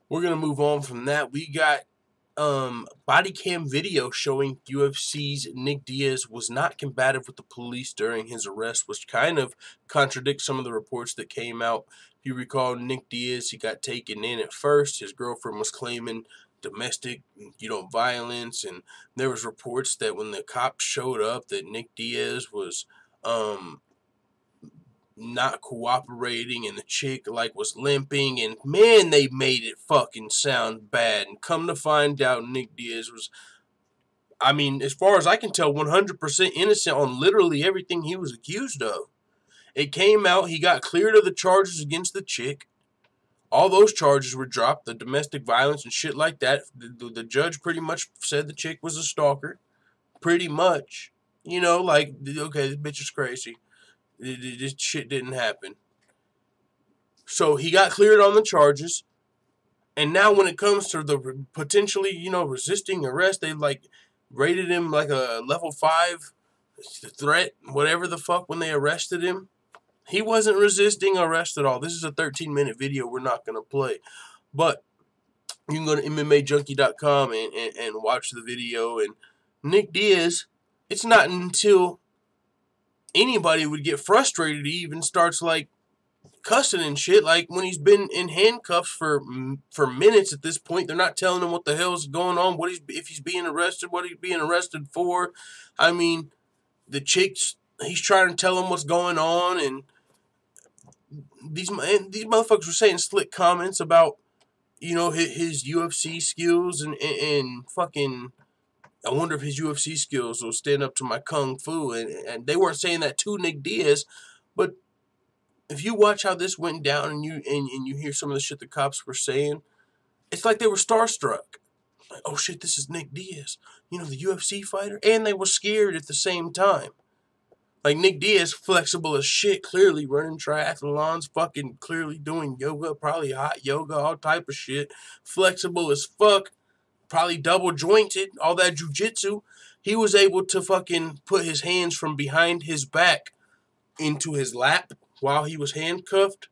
We're going to move on from that. We got Bodycam video showing UFC's Nick Diaz was not combative with the police during his arrest, which kind of contradicts some of the reports that came out. If you recall, Nick Diaz, he got taken in at first. His girlfriend was claiming domestic, violence, and there was reports that when the cops showed up that Nick Diaz was not cooperating and the chick was limping, and man, they made it fucking sound bad. And come to find out, Nick Diaz was, I mean, as far as I can tell, 100% innocent on literally everything he was accused of. It came out, he got cleared of the charges against the chick. All those charges were dropped, the domestic violence and shit like that. The judge pretty much said the chick was a stalker. Pretty much. Okay, this bitch is crazy. This shit didn't happen. So he got cleared on the charges. And now when it comes to the potentially, resisting arrest, they rated him like a level 5 threat, whatever the fuck, when they arrested him. He wasn't resisting arrest at all. This is a 13-minute video we're not going to play. But you can go to MMAJunkie.com and watch the video. And Nick Diaz, it's not until anybody would get frustrated, he even starts cussing and shit. Like when he's been in handcuffs for minutes at this point, they're not telling him what the hell's going on, if he's being arrested, what he's being arrested for. I mean, the chicks, he's trying to tell him what's going on, and these motherfuckers were saying slick comments about, you know, his UFC skills and fucking, I wonder if his UFC skills will stand up to my Kung Fu. And they weren't saying that to Nick Diaz, but if you watch how this went down and you hear some of the shit the cops were saying, it's like they were starstruck. Like, oh shit, this is Nick Diaz, you know, the UFC fighter, and they were scared at the same time. Like, Nick Diaz, flexible as shit, clearly running triathlons, fucking clearly doing yoga, probably hot yoga, all type of shit, flexible as fuck, probably double jointed, all that jujitsu. He was able to fucking put his hands from behind his back into his lap while he was handcuffed.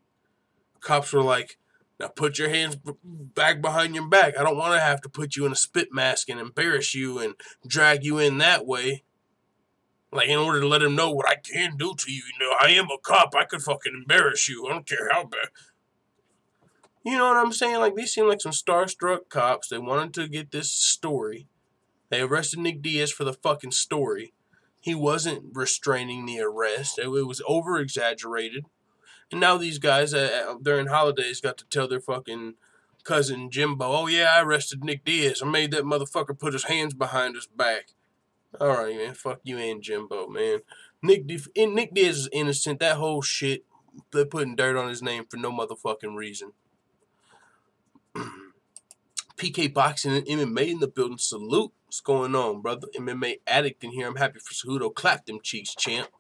Cops were like, now put your hands back behind your back. I don't want to have to put you in a spit mask and embarrass you and drag you in that way. Like, in order to let him know what I can do to you. You know, I am a cop. I could fucking embarrass you. I don't care how bad. You know what I'm saying? Like, these seem like some starstruck cops. They wanted to get this story. They arrested Nick Diaz for the fucking story. He wasn't restraining the arrest. It was over-exaggerated. And now these guys, during holidays, got to tell their fucking cousin Jimbo, oh yeah, I arrested Nick Diaz. I made that motherfucker put his hands behind his back. Alright, man. Fuck you and Jimbo, man. Nick Diaz is innocent. That whole shit, they're putting dirt on his name for no motherfucking reason. PK Boxing and MMA in the building. Salute. What's going on, brother? MMA addict in here. I'm happy for Cejudo. Clap them cheeks, champ.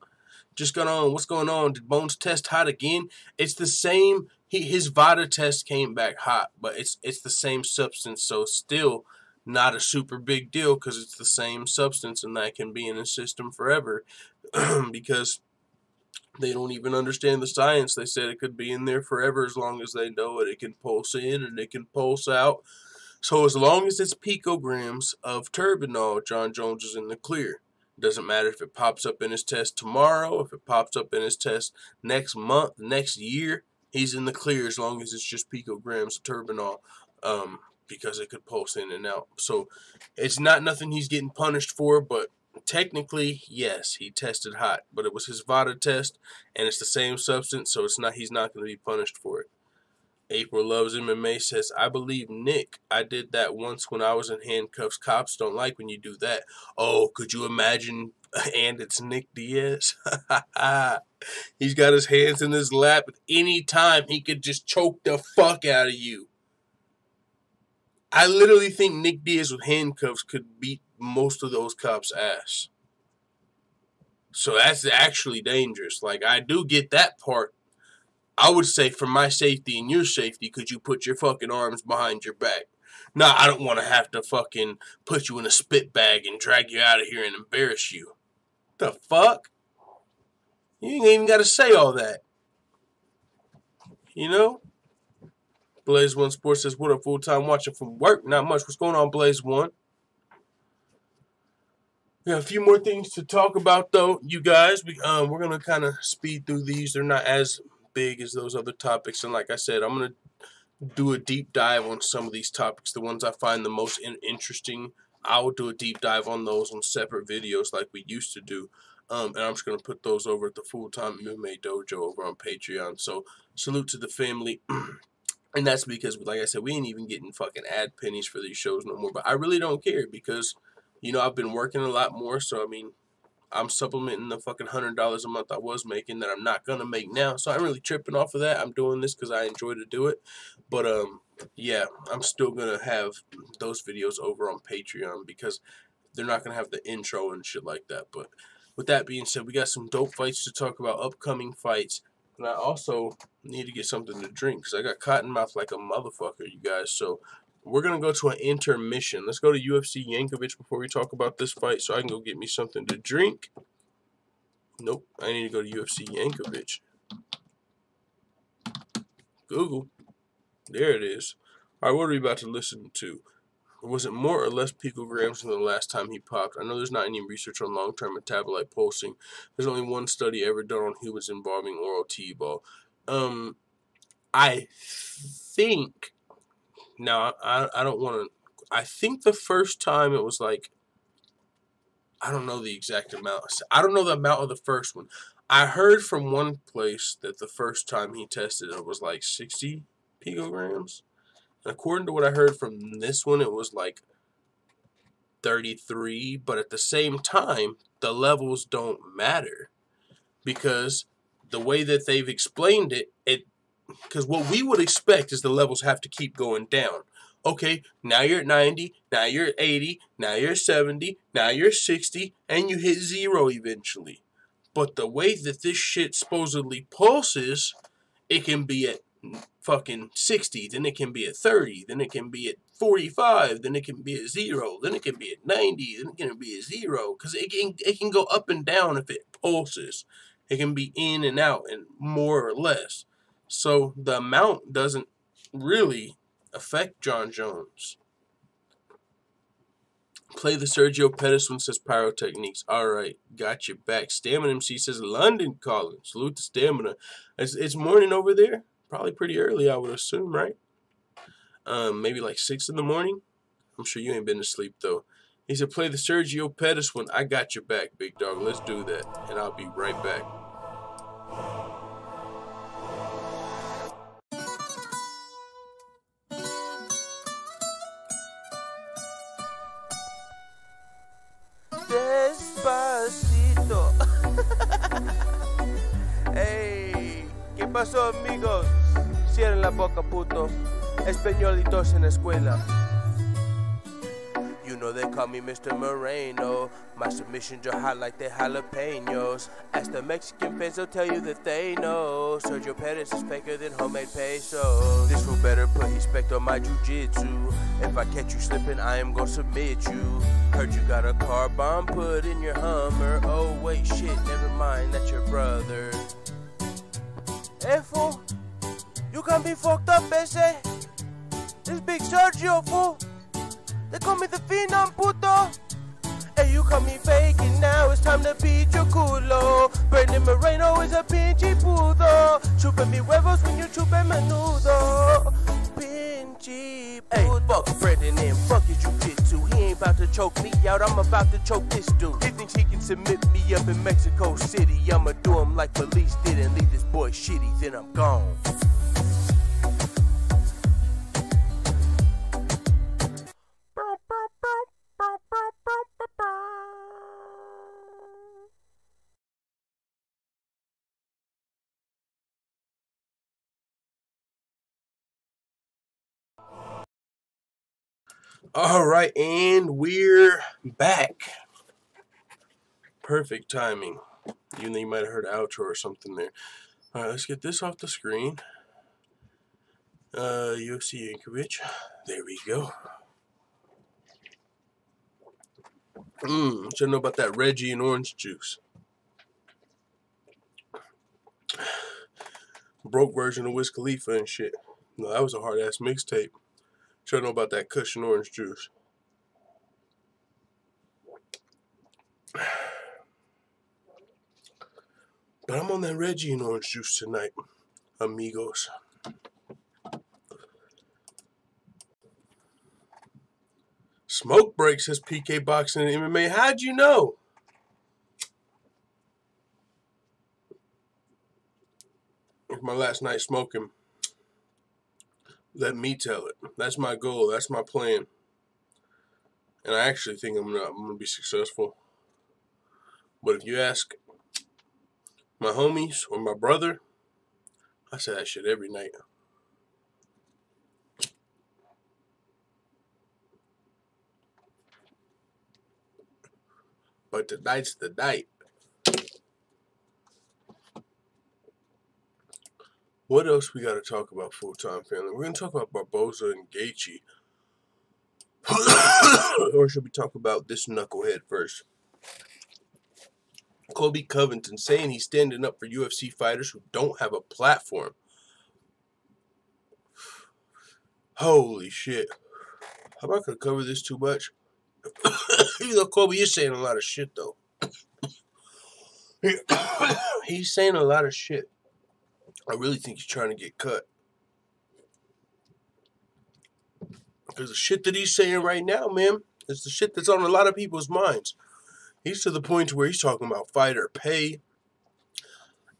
Just got on. What's going on? Did Bones test hot again? It's the same. His VADA test came back hot, but it's the same substance, so still not a super big deal because it's the same substance and that can be in his system forever because they don't even understand the science. They said it could be in there forever as long as they know it. It can pulse in and it can pulse out. So as long as it's picograms of turbinol, Jon Jones is in the clear. Doesn't matter if it pops up in his test tomorrow, if it pops up in his test next month, next year, he's in the clear as long as it's just picograms of turbinol, because it could pulse in and out. So it's not nothing he's getting punished for, but technically, yes, he tested hot. But it was his VADA test, and it's the same substance, so he's not going to be punished for it. April Loves MMA says, I believe Nick. I did that once when I was in handcuffs. Cops don't like when you do that. Oh, could you imagine? And it's Nick Diaz. He's got his hands in his lap. At any time, he could just choke the fuck out of you. I literally think Nick Diaz with handcuffs could beat most of those cops' ass. So that's actually dangerous. Like, I do get that part. I would say for my safety and your safety, could you put your fucking arms behind your back? Nah, I don't want to have to fucking put you in a spit bag and drag you out of here and embarrass you. The fuck? You ain't even got to say all that. You know? Blaze One Sports says, what up, full-time watching from work? Not much. What's going on, Blaze One? We got a few more things to talk about, though, you guys. We're going to kind of speed through these. They're not as big as those other topics, and like I said, I'm going to do a deep dive on some of these topics, the ones I find the most interesting. I will do a deep dive on those on separate videos like we used to do, and I'm just going to put those over at the Full-Time MMA Dojo over on Patreon. So salute to the family. And that's because, like I said, we ain't even getting fucking ad pennies for these shows no more, but I really don't care because, you know, I've been working a lot more, so I mean, I'm supplementing the fucking $100 a month I was making that I'm not going to make now. So I'm really tripping off of that. I'm doing this because I enjoy to do it. But, yeah, I'm still going to have those videos over on Patreon because they're not going to have the intro and shit like that. But with that being said, we got some dope fights to talk about, upcoming fights. And I also need to get something to drink because I got cotton mouth like a motherfucker, you guys. So we're going to go to an intermission. Let's go to UFC Yankovic before we talk about this fight so I can go get me something to drink. Nope, I need to go to UFC Yankovic. Google. There it is. All right, what are we about to listen to? Was it more or less picograms than the last time he popped? I know there's not any research on long-term metabolite pulsing. There's only one study ever done on humans involving oral T-ball. I think... Now, I don't want to... I think the first time it was like... I don't know the exact amount. I don't know the amount of the first one. I heard from one place that the first time he tested it was like 60 picograms. According to what I heard from this one, it was like 33, but at the same time, the levels don't matter because the way that they've explained it, because what we would expect is the levels have to keep going down. Okay, now you're at 90, now you're at 80, now you're at 70, now you're at 60, and you hit 0 eventually. But the way that this shit supposedly pulses, it can be at fucking 60, then it can be at 30, then it can be at 45, then it can be at 0, then it can be at 90, then it can be at 0, because it can go up and down if it pulses. It can be in and out, and more or less. So the amount doesn't really affect Jon Jones. Play the Sergio Pettis one, says Pyrotechniques. Alright, got your back. Stamina MC says London calling. Salute to Stamina. It's morning over there. Probably pretty early, I would assume, right? Maybe like 6 in the morning. I'm sure you ain't been to sleep, though. He said, play the Sergio Pettis one. I got your back, big dog. Let's do that. And I'll be right back. Despacito. Hey, ¿qué pasó, amigos? Cierren la boca, puto. Españolitos en la escuela. You know they call me Mr. Moreno. My submissions are hot like they jalapenos. Ask the Mexican fans, they'll tell you that they know Sergio Pettis is faker than homemade peso. This fool better put respect on my jiu-jitsu. If I catch you slipping, I am gonna submit you. Heard you got a car bomb put in your Hummer. Oh wait, shit, never mind, that's your brother. Hey fool, you can't be fucked up, ese. This big Sergio, fool. They call me the Phenom, puto. Hey, you call me faking now, it's time to beat your culo. Brandon Moreno is a pinche puto. Chupa mi huevos when you chupa menudo. Pinche puto. Hey, fuck Brandon and fuck his jiu-jitsu. He ain't about to choke me out, I'm about to choke this dude. He thinks he can submit me up in Mexico City. I'ma do him like police did and leave this boy shitty, then I'm gone. Alright, and we're back. Perfect timing. Even though you might have heard an outro or something there. Alright, let's get this off the screen. UFC Yankovic. There we go. Should know about that Reggie and orange juice. Broke version of Wiz Khalifa and shit. No, that was a hard ass mixtape. Should know about that cushion orange juice. But I'm on that Reggie and orange juice tonight, amigos. Smoke break, says PK Boxing and MMA. How'd you know? It's my last night smoking. Let me tell it. That's my goal. That's my plan. And I actually think I'm gonna be successful. But if you ask my homies or my brother, I say that shit every night. But tonight's the night. What else we got to talk about, full-time family? We're going to talk about Barboza and Gaethje. Or should we talk about this knucklehead first? Colby Covington saying he's standing up for UFC fighters who don't have a platform. Holy shit. I'm not going to cover this too much. Even though Colby is saying a lot of shit, though. He's saying a lot of shit. I really think he's trying to get cut. Because the shit that he's saying right now, man, is the shit that's on a lot of people's minds. He's to the point where he's talking about fighter pay.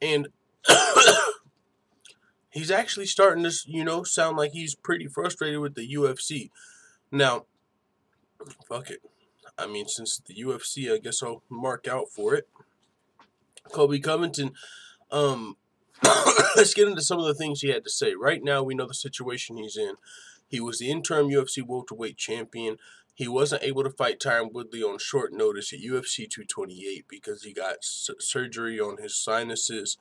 And he's actually starting to, sound like he's pretty frustrated with the UFC. Now, fuck it. I mean, since the UFC, I guess I'll mark out for it. Colby Covington, let's get into some of the things he had to say. Right now, we know the situation he's in. He was the interim UFC welterweight champion. He wasn't able to fight Tyron Woodley on short notice at UFC 228 because he got surgery on his sinuses.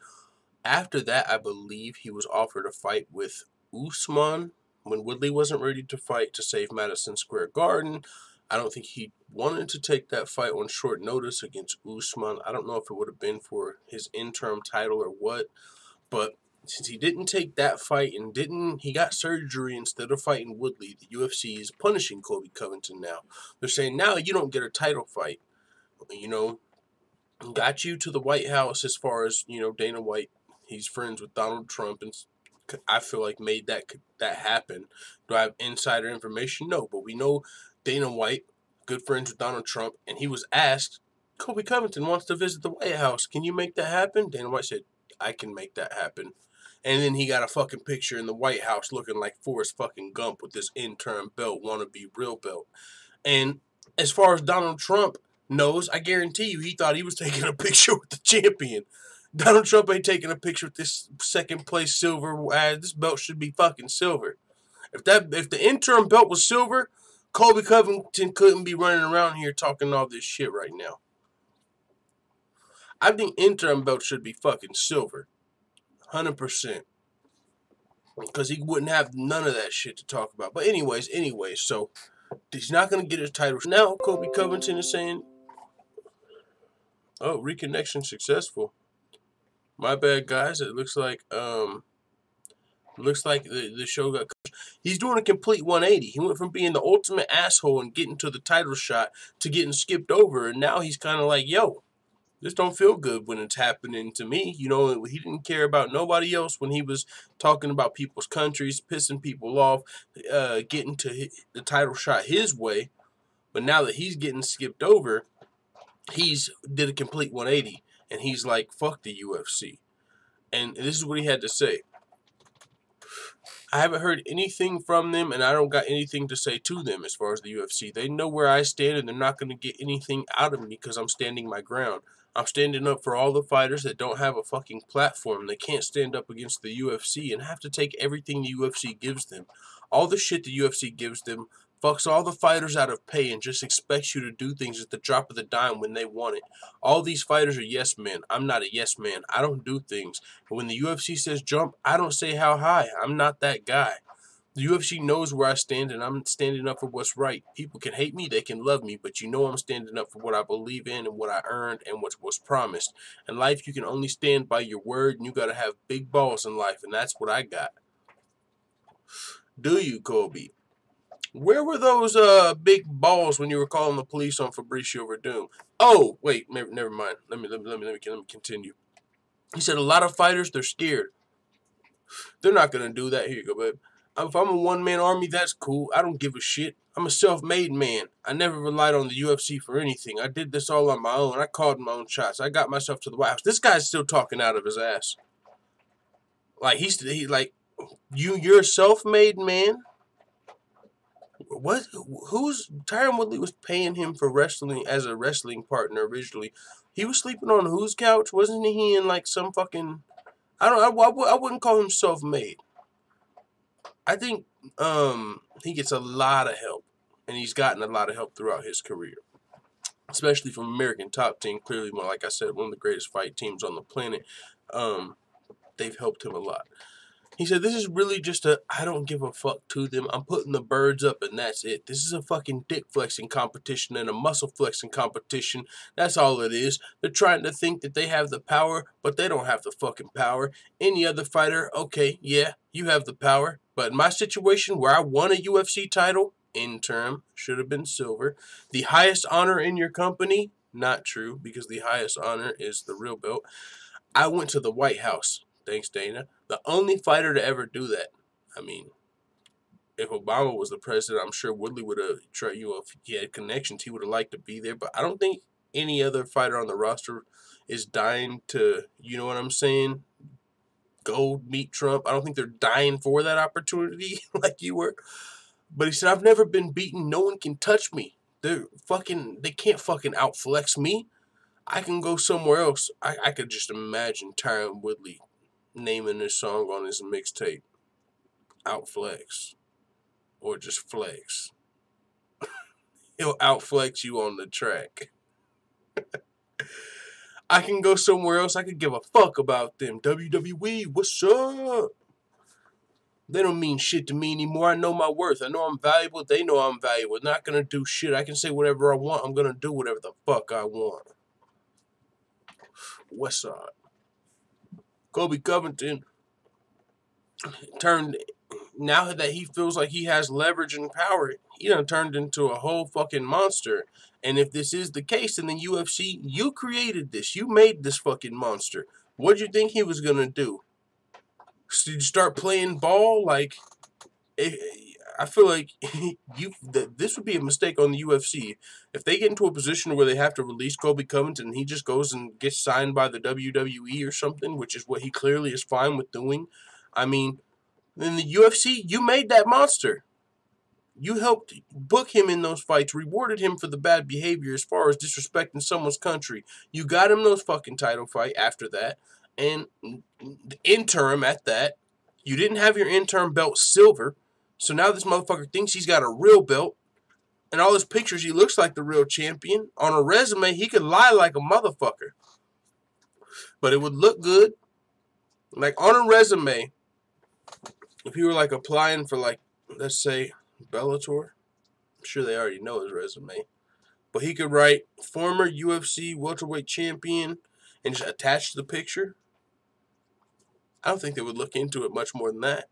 After that, I believe he was offered a fight with Usman when Woodley wasn't ready to fight to save Madison Square Garden. I don't think he wanted to take that fight on short notice against Usman. I don't know if it would have been for his interim title or what, but since he didn't take that fight and he got surgery instead of fighting Woodley, the UFC is punishing Colby Covington now. They're saying, now you don't get a title fight. Got you to the White House as far as, Dana White. He's friends with Donald Trump, and I feel like made that happen. Do I have insider information? No, but we know Dana White, good friends with Donald Trump, and he was asked, Colby Covington wants to visit the White House. Can you make that happen? Dana White said, I can make that happen. And then he got a fucking picture in the White House looking like Forrest fucking Gump with this interim belt, wannabe real belt. And as far as Donald Trump knows, I guarantee you he thought he was taking a picture with the champion. Donald Trump ain't taking a picture with this second place silver. This belt should be fucking silver. If the interim belt was silver, Colby Covington couldn't be running around here talking all this shit right now. I think interim belt should be fucking silver. 100%. Because he wouldn't have none of that shit to talk about. But anyways, so he's not going to get his title. Now, Colby Covington is saying, oh, reconnection successful. My bad, guys. It looks like the show got cut. He's doing a complete 180. He went from being the ultimate asshole and getting to the title shot to getting skipped over. And now he's kind of like, yo, this don't feel good when it's happening to me. He didn't care about nobody else when he was talking about people's countries, pissing people off, getting to the title shot his way. But now that he's getting skipped over, he's did a complete 180. And he's like, fuck the UFC. And this is what he had to say. I haven't heard anything from them, and I don't got anything to say to them as far as the UFC. They know where I stand, and they're not going to get anything out of me because I'm standing my ground. I'm standing up for all the fighters that don't have a fucking platform. They can't stand up against the UFC and have to take everything the UFC gives them. All the shit the UFC gives them fucks all the fighters out of pay and just expects you to do things at the drop of the dime when they want it. All these fighters are yes men. I'm not a yes man. I don't do things. But when the UFC says jump, I don't say how high. I'm not that guy. The UFC knows where I stand, and I'm standing up for what's right. People can hate me, they can love me, but I'm standing up for what I believe in and what I earned and what was promised. In life, you can only stand by your word, and you got to have big balls in life, and that's what I got. Do you, Colby? Where were those big balls when you were calling the police on Fabricio Verdum? Oh, wait, never mind. Let me continue. He said a lot of fighters, they're scared. They're not going to do that. Here you go, babe. If I'm a one-man army, that's cool. I don't give a shit. I'm a self-made man. I never relied on the UFC for anything. I did this all on my own. I called my own shots. I got myself to the White House. This guy's still talking out of his ass. Like, you're a self-made man? What? Tyron Woodley was paying him for wrestling as a wrestling partner originally. He was sleeping on whose couch? Wasn't he in like some fucking... I wouldn't call him self-made. I think he gets a lot of help, and he's gotten a lot of help throughout his career, especially from American Top Team. Clearly, like I said, one of the greatest fight teams on the planet. They've helped him a lot. He said, this is really just I don't give a fuck to them. I'm putting the birds up and that's it. This is a fucking dick flexing competition and a muscle flexing competition. That's all it is. They're trying to think that they have the power, but they don't have the fucking power. Any other fighter, okay, yeah, you have the power. But in my situation where I won a UFC title, interim, should have been silver. The highest honor in your company, not true, because the highest honor is the real belt. I went to the White House. Thanks, Dana. The only fighter to ever do that. I mean, if Obama was the president, I'm sure Woodley would have tried, if he had connections, he would have liked to be there. But I don't think any other fighter on the roster is dying to, you know what I'm saying, gold meet Trump. I don't think they're dying for that opportunity like you were. But he said, I've never been beaten. No one can touch me. They can't fucking outflex me. I can go somewhere else. I could just imagine Tyron Woodley naming this song on his mixtape. Outflex. Or just flex. He'll outflex you on the track. I can go somewhere else. I could give a fuck about them. WWE, what's up? They don't mean shit to me anymore. I know my worth. I know I'm valuable. They know I'm valuable. Not gonna do shit. I can say whatever I want. I'm gonna do whatever the fuck I want. What's up? Colby Covington now that he feels like he has leverage and power, he done turned into a whole fucking monster. And if this is the case, in the UFC, you created this. You made this fucking monster. What'd you think he was gonna do? Did you start playing ball? Like, I feel like this would be a mistake on the UFC. If they get into a position where they have to release Colby Covington and he just goes and gets signed by the WWE or something, which is what he clearly is fine with doing, I mean, in the UFC, you made that monster. You helped book him in those fights, rewarded him for the bad behavior as far as disrespecting someone's country. You got him those fucking title fight after that. And the interim at that, you didn't have your interim belt silver. So now this motherfucker thinks he's got a real belt. And all his pictures, he looks like the real champion. On a resume, he could lie like a motherfucker. But it would look good. Like on a resume, if you were like applying for like, let's say, Bellator, I'm sure they already know his resume. But he could write former UFC welterweight champion and just attach the picture. I don't think they would look into it much more than that.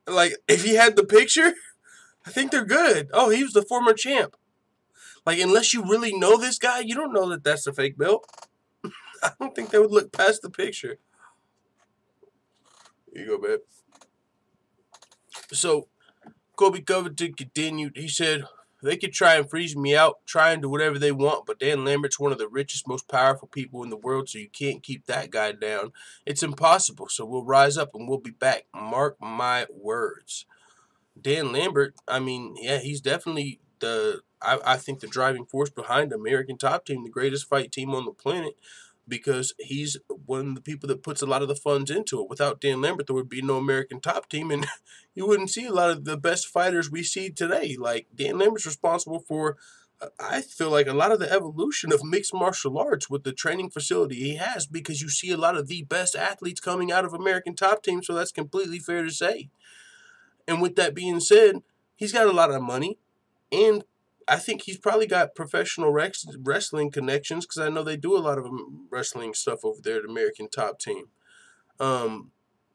Like, if he had the picture, I think they're good. Oh, he was the former champ. Like, unless you really know this guy, you don't know that that's a fake belt. I don't think they would look past the picture. Here you go, babe. So, Colby Covington continued. He said, they could try and freeze me out, try and do whatever they want, but Dan Lambert's one of the richest, most powerful people in the world, so you can't keep that guy down. It's impossible, so we'll rise up and we'll be back. Mark my words. Dan Lambert, I mean, yeah, he's definitely I think the driving force behind American Top Team, the greatest fight team on the planet, because he's one of the people that puts a lot of the funds into it. Without Dan Lambert, there would be no American Top Team, and you wouldn't see a lot of the best fighters we see today. Like, Dan Lambert's responsible for, I feel like, a lot of the evolution of mixed martial arts with the training facility he has, because you see a lot of the best athletes coming out of American Top Team, so that's completely fair to say. And with that being said, he's got a lot of money, and I think he's probably got professional wrestling connections, because I know they do a lot of wrestling stuff over there at American Top Team. Joanna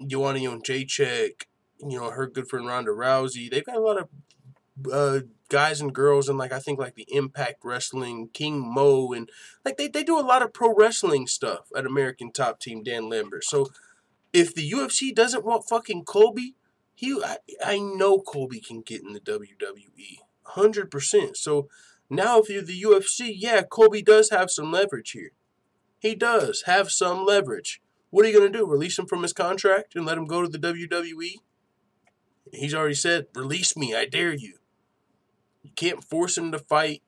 Jacek, her good friend Ronda Rousey. They've got a lot of guys and girls, and like I think like the Impact Wrestling, King Mo, and like they do a lot of pro wrestling stuff at American Top Team. Dan Lambert. So if the UFC doesn't want fucking Colby, I know Colby can get in the WWE. 100%. So now if you're the UFC, yeah, Colby does have some leverage here. He does have some leverage. What are you going to do? Release him from his contract and let him go to the WWE? He's already said, release me, I dare you. You can't force him to fight.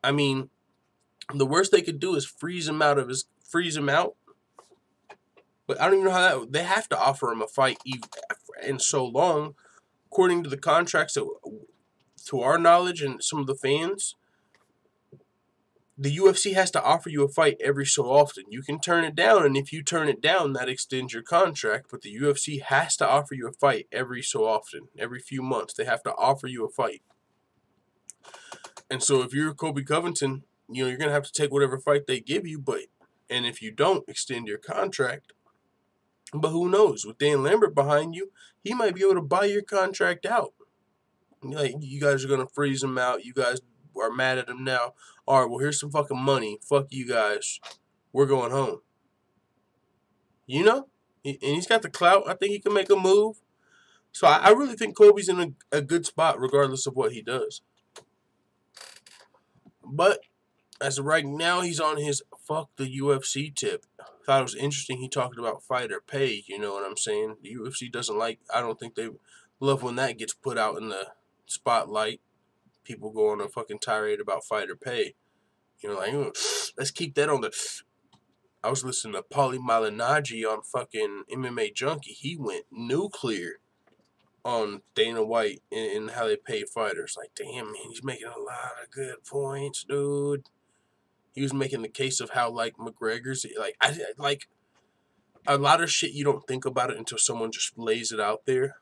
I mean, the worst they could do is freeze him out. But I don't even know how they have to offer him a fight in so long. According to the contracts that, to our knowledge and some of the fans, the UFC has to offer you a fight every so often. You can turn it down, and if you turn it down, that extends your contract. But the UFC has to offer you a fight every so often. Every few months, they have to offer you a fight. And so if you're Colby Covington, you're going to have to take whatever fight they give you. And if you don't, extend your contract. But who knows? With Dan Lambert behind you, he might be able to buy your contract out. Like, you guys are going to freeze him out. You guys are mad at him now. All right, well, here's some fucking money. Fuck you guys. We're going home. And he's got the clout. I think he can make a move. So I really think Colby's in a good spot regardless of what he does. But as of right now, he's on his fuck the UFC tip. Thought it was interesting. He talked about fighter pay. You know what I'm saying? The UFC doesn't like. I don't think they love when that gets put out in the spotlight. People go on a fucking tirade about fighter pay. You know, like, let's keep that on the. I was listening to Paulie Malignaggi on fucking MMA Junkie. He went nuclear on Dana White and how they pay fighters. Like, damn, man, he's making a lot of good points, dude. He was making the case of how, like, McGregor's, like a lot of shit you don't think about it until someone just lays it out there.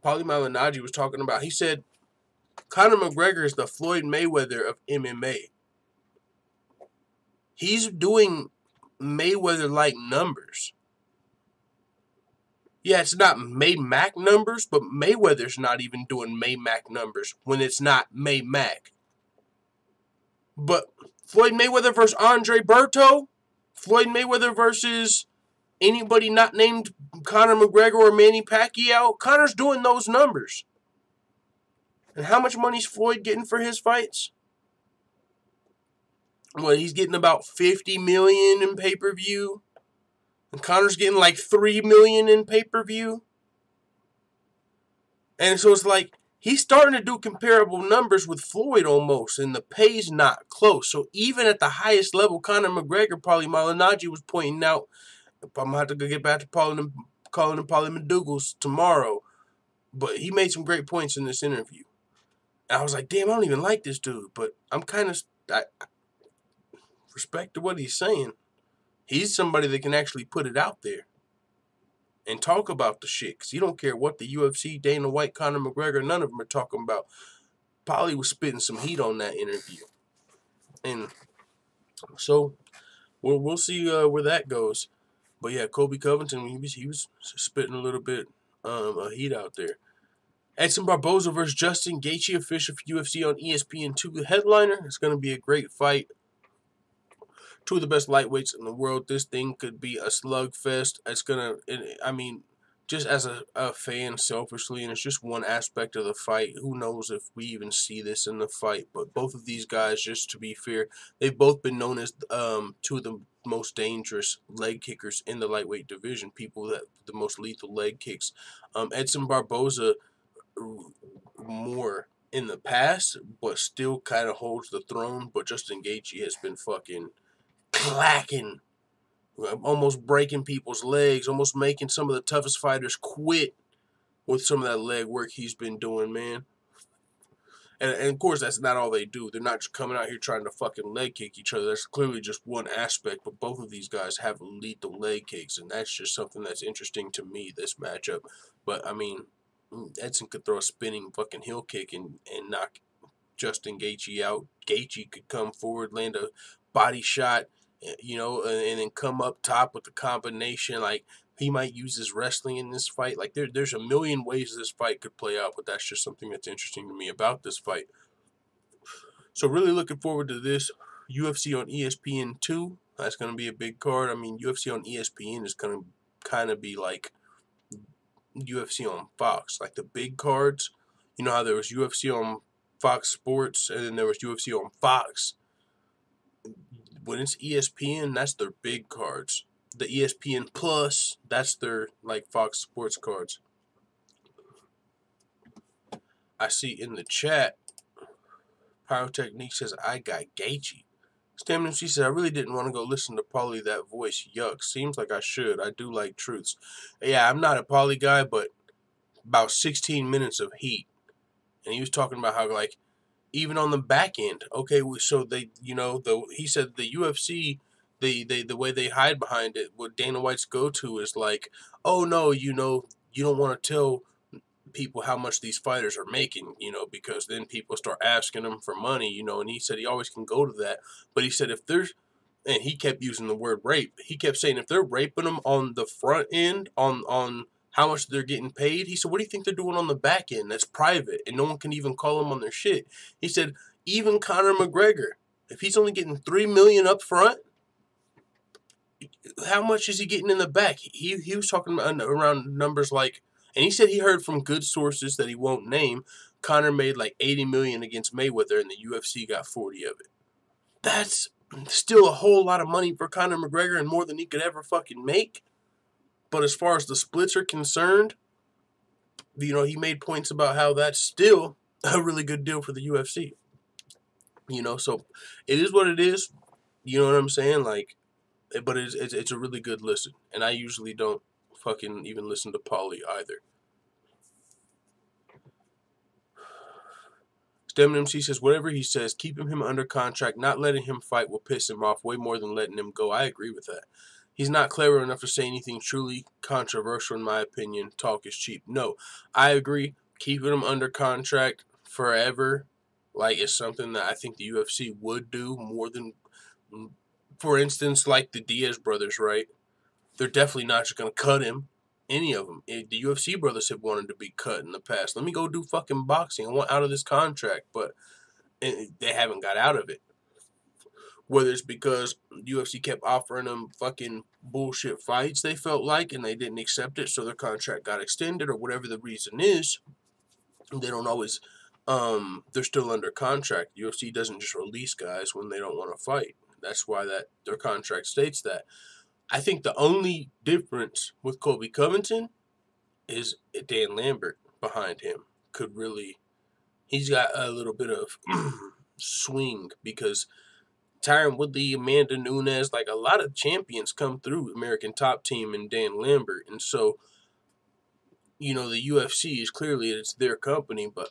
Paulie Malignaggi was talking about, he said, Conor McGregor is the Floyd Mayweather of MMA. He's doing Mayweather-like numbers. Yeah, it's not May-Mac numbers, but Mayweather's not even doing May-Mac numbers when it's not May-Mac. But Floyd Mayweather versus Andre Berto, Floyd Mayweather versus anybody not named Conor McGregor or Manny Pacquiao, Conor's doing those numbers. And how much money's Floyd getting for his fights? Well, he's getting about $50 million in pay-per-view. And Conor's getting like $3 million in pay-per-view. And so it's like, he's starting to do comparable numbers with Floyd almost, and the pay's not close. So even at the highest level, Conor McGregor, Paulie Malignaggi was pointing out, I'm going to have to go get back to calling him Paulie McDougal's tomorrow. But he made some great points in this interview. And I was like, damn, I don't even like this dude. But I'm kind of, I respect to what he's saying. He's somebody that can actually put it out there and talk about the shit. Because he don't care what the UFC, Dana White, Conor McGregor, none of them are talking about. Paulie was spitting some heat on that interview. And so we'll see where that goes. But yeah, Colby Covington, he was spitting a little bit of heat out there. Edson Barboza versus Justin Gaethje, official for UFC on ESPN2, the headliner. It's going to be a great fight. Two of the best lightweights in the world. This thing could be a slugfest. It's going to, I mean, just as a fan selfishly, and it's just one aspect of the fight. Who knows if we even see this in the fight. But both of these guys, just to be fair, they've both been known as two of the most dangerous leg kickers in the lightweight division. People that the most lethal leg kicks. Edson Barboza more in the past, but still kind of holds the throne. But Justin Gaethje has been fucking clacking, almost breaking people's legs, almost making some of the toughest fighters quit with some of that leg work he's been doing, man. And of course, that's not all they do. They're not just coming out here trying to fucking leg kick each other. That's clearly just one aspect, but both of these guys have lethal leg kicks, and that's just something that's interesting to me, this matchup. But, I mean, Edson could throw a spinning fucking heel kick and knock Justin Gaethje out. Gaethje could come forward, land a body shot, you know, and then come up top with the combination. Like, he might use his wrestling in this fight. Like, there's a million ways this fight could play out, but that's just something that's interesting to me about this fight. So really looking forward to this. UFC on ESPN2. That's going to be a big card. I mean, UFC on ESPN is going to kind of be like UFC on Fox. Like the big cards. You know how there was UFC on Fox Sports and then there was UFC on Fox. When it's ESPN, that's their big cards. The ESPN Plus, that's their like Fox Sports cards. I see in the chat, Pyrotechnique says, I got Gaethje. Stamina, she said, I really didn't want to go listen to Paulie, that voice. Yuck. Seems like I should. I do like truths. Yeah, I'm not a Paulie guy, but about 16 minutes of heat. And he was talking about how, like, even on the back end, okay, so they, you know, he said the UFC, the way they hide behind it, what Dana White's go-to is like, oh, no, you know, you don't want to tell people how much these fighters are making, you know, because then people start asking them for money, you know, and he said he always can go to that. But he said if there's, and he kept using the word rape, he kept saying if they're raping them on the front end, on how much they're getting paid, he said, what do you think they're doing on the back end? That's private, and no one can even call them on their shit. He said, even Conor McGregor, if he's only getting $3 million up front, how much is he getting in the back? He was talking about around numbers like, and he said he heard from good sources that he won't name, Conor made like $80 million against Mayweather, and the UFC got 40 of it. That's still a whole lot of money for Conor McGregor and more than he could ever fucking make. But as far as the splits are concerned, you know, he made points about how that's still a really good deal for the UFC. You know, so it is what it is. You know what I'm saying? Like, but it's a really good listen. And I usually don't fucking even listen to Paulie either. Stem MC says, whatever he says, keeping him under contract, not letting him fight will piss him off way more than letting him go. I agree with that. He's not clever enough to say anything truly controversial, in my opinion. Talk is cheap. No, I agree. Keeping him under contract forever, like, is something that I think the UFC would do more than, for instance, like the Diaz brothers, right? They're definitely not just going to cut him. Any of them. The UFC brothers have wanted to be cut in the past. Let me go do fucking boxing. I want out of this contract, but they haven't got out of it. Whether it's because UFC kept offering them fucking bullshit fights they felt like, and they didn't accept it, so their contract got extended, or whatever the reason is, they don't always, they're still under contract. UFC doesn't just release guys when they don't want to fight. That's why their contract states that. I think the only difference with Colby Covington is Dan Lambert behind him could really, he's got a little bit of swing, because Tyron Woodley, Amanda Nunes, like a lot of champions come through American Top Team and Dan Lambert. And so, you know, the UFC is clearly, it's their company, but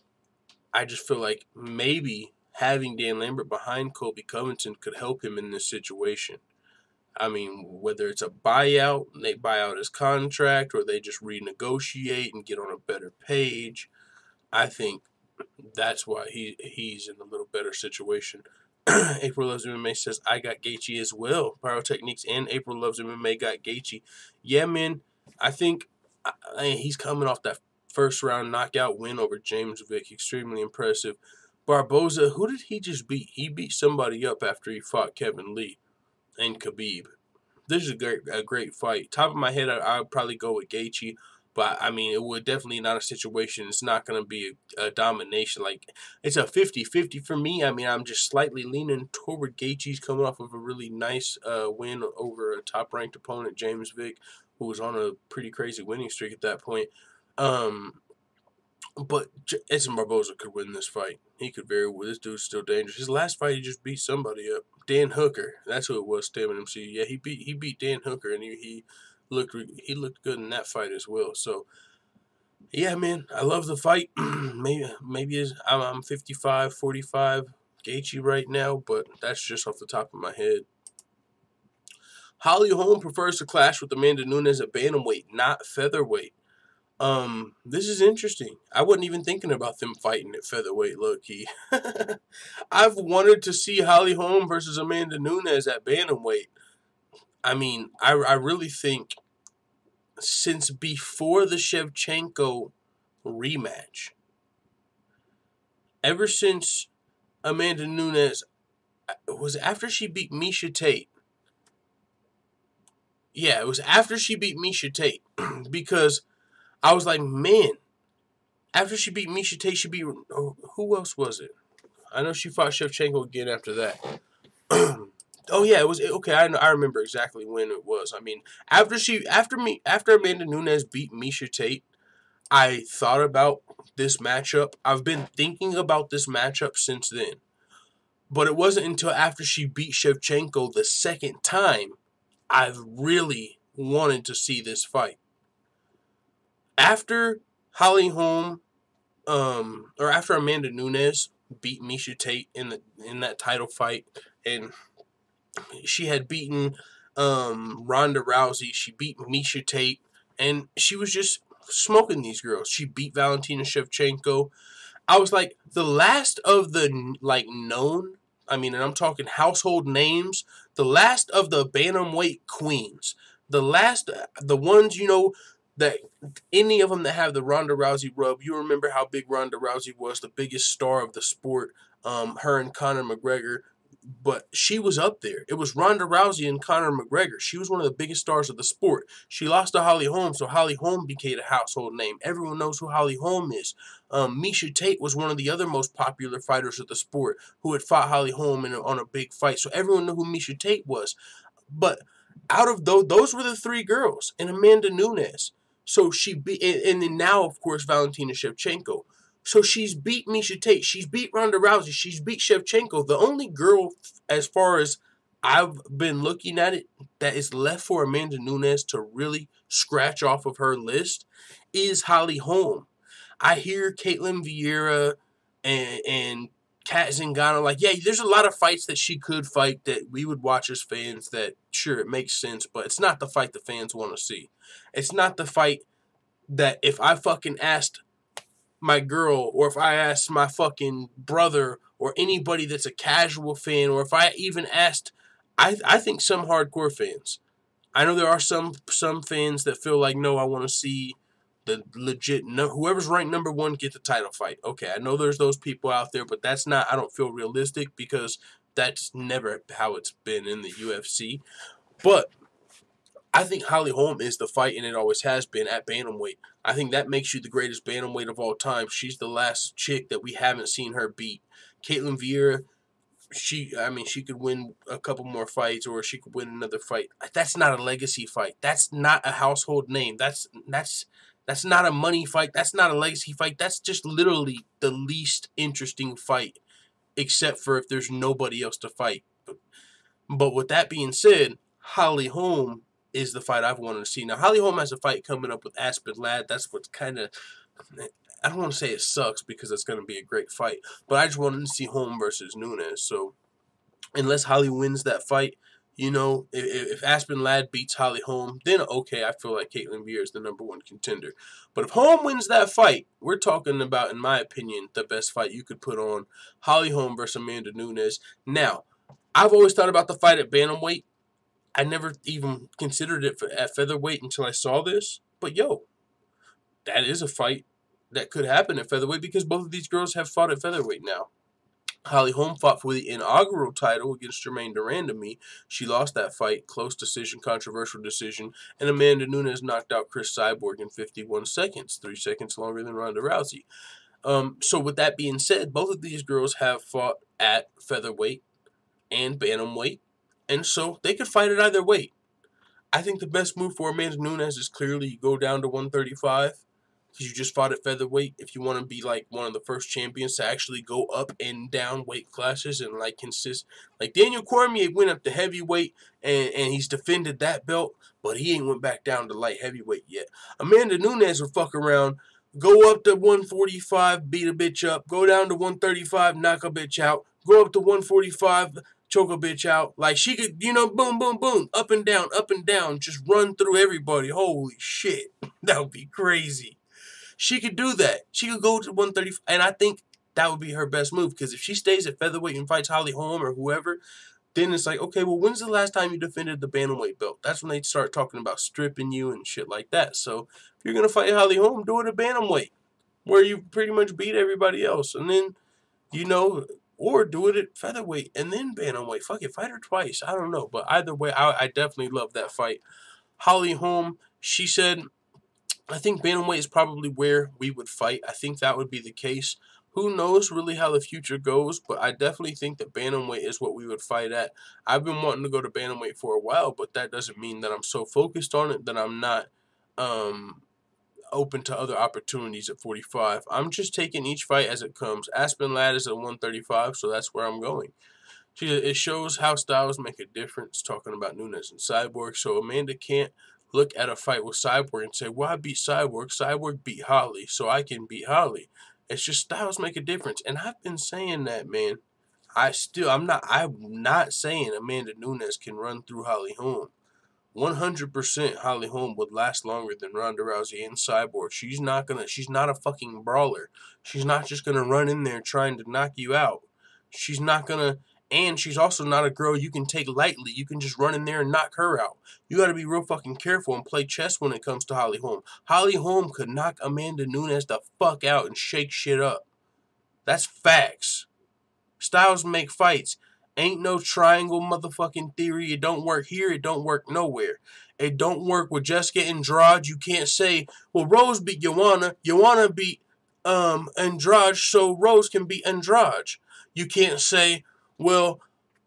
I just feel like maybe having Dan Lambert behind Colby Covington could help him in this situation. I mean, whether it's a buyout and they buy out his contract, or they just renegotiate and get on a better page, I think that's why he's in a little better situation. April Loves MMA says, I got Gaethje as well. Pyrotechnics and April Loves MMA got Gaethje. Yeah, man, I think he's coming off that first round knockout win over James Vick. Extremely impressive. Barboza, who did he just beat? He beat somebody up after he fought Kevin Lee and Khabib. This is a great fight. Top of my head, I'd probably go with Gaethje, but I mean, it would definitely not a situation. It's not going to be a domination. Like, it's a 50-50 for me. I mean, I'm just slightly leaning toward Gaethje's coming off of a really nice win over a top-ranked opponent, James Vick, who was on a pretty crazy winning streak at that point. But Edson Barboza could win this fight. He could very well. This dude's still dangerous. His last fight, he just beat somebody up. Dan Hooker. That's who it was, Stamina MC. Yeah, he beat Dan Hooker, and he looked good in that fight as well. So, yeah, man, I love the fight. maybe I'm 55-45 Gaethje right now, but that's just off the top of my head. Holly Holm prefers to clash with Amanda Nunes at bantamweight, not featherweight. This is interesting. I wasn't even thinking about them fighting at featherweight, low-key. I've wanted to see Holly Holm versus Amanda Nunes at bantamweight. I mean, I really think since before the Shevchenko rematch, ever since Amanda Nunes, was after she beat Miesha Tate. Yeah, it was after she beat Miesha Tate, because I was like, man, after she beat Miesha Tate, she beat, who else was it? I know she fought Shevchenko again after that. Oh yeah, it was okay. I remember exactly when it was. I mean, after Amanda Nunes beat Miesha Tate, I thought about this matchup. I've been thinking about this matchup since then, but it wasn't until after she beat Shevchenko the second time I've really wanted to see this fight. After Holly Holm, or after Amanda Nunes beat Miesha Tate in that title fight, and she had beaten Ronda Rousey, she beat Miesha Tate, and she was just smoking these girls. She beat Valentina Shevchenko. I was like, the last of the like known, I mean, and I'm talking household names, the last of the bantamweight queens, the ones, you know, that any of them that have the Ronda Rousey rub. You remember how big Ronda Rousey was, the biggest star of the sport. Her and Conor McGregor, But she was up there. It was Ronda Rousey and Conor McGregor. She was one of the biggest stars of the sport. She lost to Holly Holm, so Holly Holm became a household name. Everyone knows who Holly Holm is. Miesha Tate was one of the other most popular fighters of the sport who had fought Holly Holm on a big fight. So everyone knew who Miesha Tate was. But out of those were the three girls, and Amanda Nunes. So she beat, and then now, of course, Valentina Shevchenko. So she's beat Miesha Tate. She's beat Ronda Rousey. She's beat Shevchenko. The only girl, as far as I've been looking at it, that is left for Amanda Nunes to really scratch off of her list is Holly Holm. I hear Caitlin Vieira and Kat Zingano like, yeah, there's a lot of fights that she could fight that we would watch as fans that, sure, it makes sense, but it's not the fight the fans want to see. It's not the fight that if I fucking asked my girl, or if I asked my fucking brother, or anybody that's a casual fan, or if I even asked, I think some hardcore fans. I know there are some fans that feel like, no, I want to see the legit, whoever's ranked number one get the title fight. Okay, I know there's those people out there, but that's not, I don't feel realistic, because that's never how it's been in the UFC. But I think Holly Holm is the fight, and it always has been, at bantamweight. I think that makes you the greatest bantamweight of all time. She's the last chick that we haven't seen her beat. Caitlin Vieira, she could win a couple more fights, or she could win another fight. That's not a legacy fight. That's not a household name. That's not a money fight. That's not a legacy fight. That's just literally the least interesting fight, except for if there's nobody else to fight. But with that being said, Holly Holm is the fight I've wanted to see. Now, Holly Holm has a fight coming up with Aspen Ladd. That's what's kind of, I don't want to say it sucks, because it's going to be a great fight, but I just wanted to see Holm versus Nunes. So unless Holly wins that fight, if Aspen Ladd beats Holly Holm, then okay, I feel like Caitlin Vieira is the number one contender. But if Holm wins that fight, we're talking about, in my opinion, the best fight you could put on. Holly Holm versus Amanda Nunes. Now, I've always thought about the fight at bantamweight. I never even considered it at featherweight until I saw this. But yo, that is a fight that could happen at featherweight, because both of these girls have fought at featherweight now. Holly Holm fought for the inaugural title against Jermaine Durandamy. She lost that fight, close decision, controversial decision, and Amanda Nunes knocked out Chris Cyborg in 51 seconds, 3 seconds longer than Ronda Rousey. So with that being said, both of these girls have fought at featherweight and bantamweight, and so they could fight at either weight. I think the best move for Amanda Nunes is clearly you go down to 135, because you just fought at featherweight. If you want to be like one of the first champions to actually go up and down weight classes and like consist, like Daniel Cormier went up to heavyweight and he's defended that belt, but he ain't went back down to light heavyweight yet. Amanda Nunes will fuck around, go up to 145, beat a bitch up, go down to 135, knock a bitch out, go up to 145, choke a bitch out. Like, she could, boom, boom, boom, up and down, just run through everybody. Holy shit. That would be crazy. She could do that. She could go to 135, and I think that would be her best move, because if she stays at featherweight and fights Holly Holm or whoever, then it's like, okay, well, when's the last time you defended the bantamweight belt? That's when they start talking about stripping you and shit like that. So if you're going to fight Holly Holm, do it at bantamweight, where you pretty much beat everybody else. And then, or do it at featherweight and then bantamweight. Fuck it, fight her twice. I don't know. But either way, I definitely love that fight. Holly Holm, she said, I think bantamweight is probably where we would fight. I think that would be the case. Who knows really how the future goes, but I definitely think that bantamweight is what we would fight at. I've been wanting to go to bantamweight for a while, but that doesn't mean that I'm so focused on it that I'm not open to other opportunities at 45. I'm just taking each fight as it comes. Aspen Ladd is at 135, so that's where I'm going. It shows how styles make a difference, talking about Nunes and Cyborg. So Amanda can't look at a fight with Cyborg and say, well, I beat Cyborg. Cyborg beat Holly, so I can beat Holly. It's just styles make a difference. And I've been saying that, man. I'm not saying Amanda Nunes can run through Holly Holm. 100% Holly Holm would last longer than Ronda Rousey and Cyborg. She's not a fucking brawler. She's not just gonna run in there trying to knock you out. And she's also not a girl you can take lightly. You can just run in there and knock her out. You got to be real fucking careful and play chess when it comes to Holly Holm. Holly Holm could knock Amanda Nunes the fuck out and shake shit up. That's facts. Styles make fights. Ain't no triangle motherfucking theory. It don't work here. It don't work nowhere. It don't work with Jessica Andrade. You can't say, well, Rose beat Joanna. Joanna beat Andrade, so Rose can beat Andrade. You can't say, well,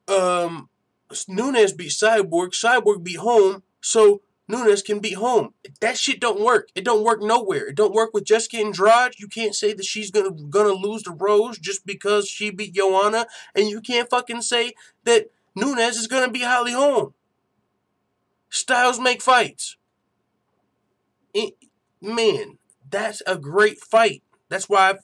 Nunes beat Cyborg. Cyborg beat Holm, so Nunes can beat Holm. That shit don't work. It don't work nowhere. It don't work with Jessica Andrade. You can't say that she's gonna lose to Rose just because she beat Joanna, and you can't fucking say that Nunes is gonna beat Holly Holm. Styles make fights. Man, that's a great fight. That's why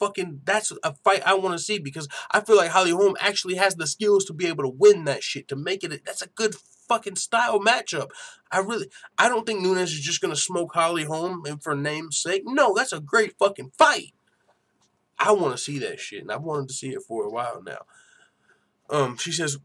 that's a fight I want to see, because I feel like Holly Holm actually has the skills to be able to win that shit, to make it. That's a good fucking style matchup. I don't think Nunes is just going to smoke Holly Holm for name's sake. No, that's a great fucking fight. I want to see that shit, and I've wanted to see it for a while now. She says,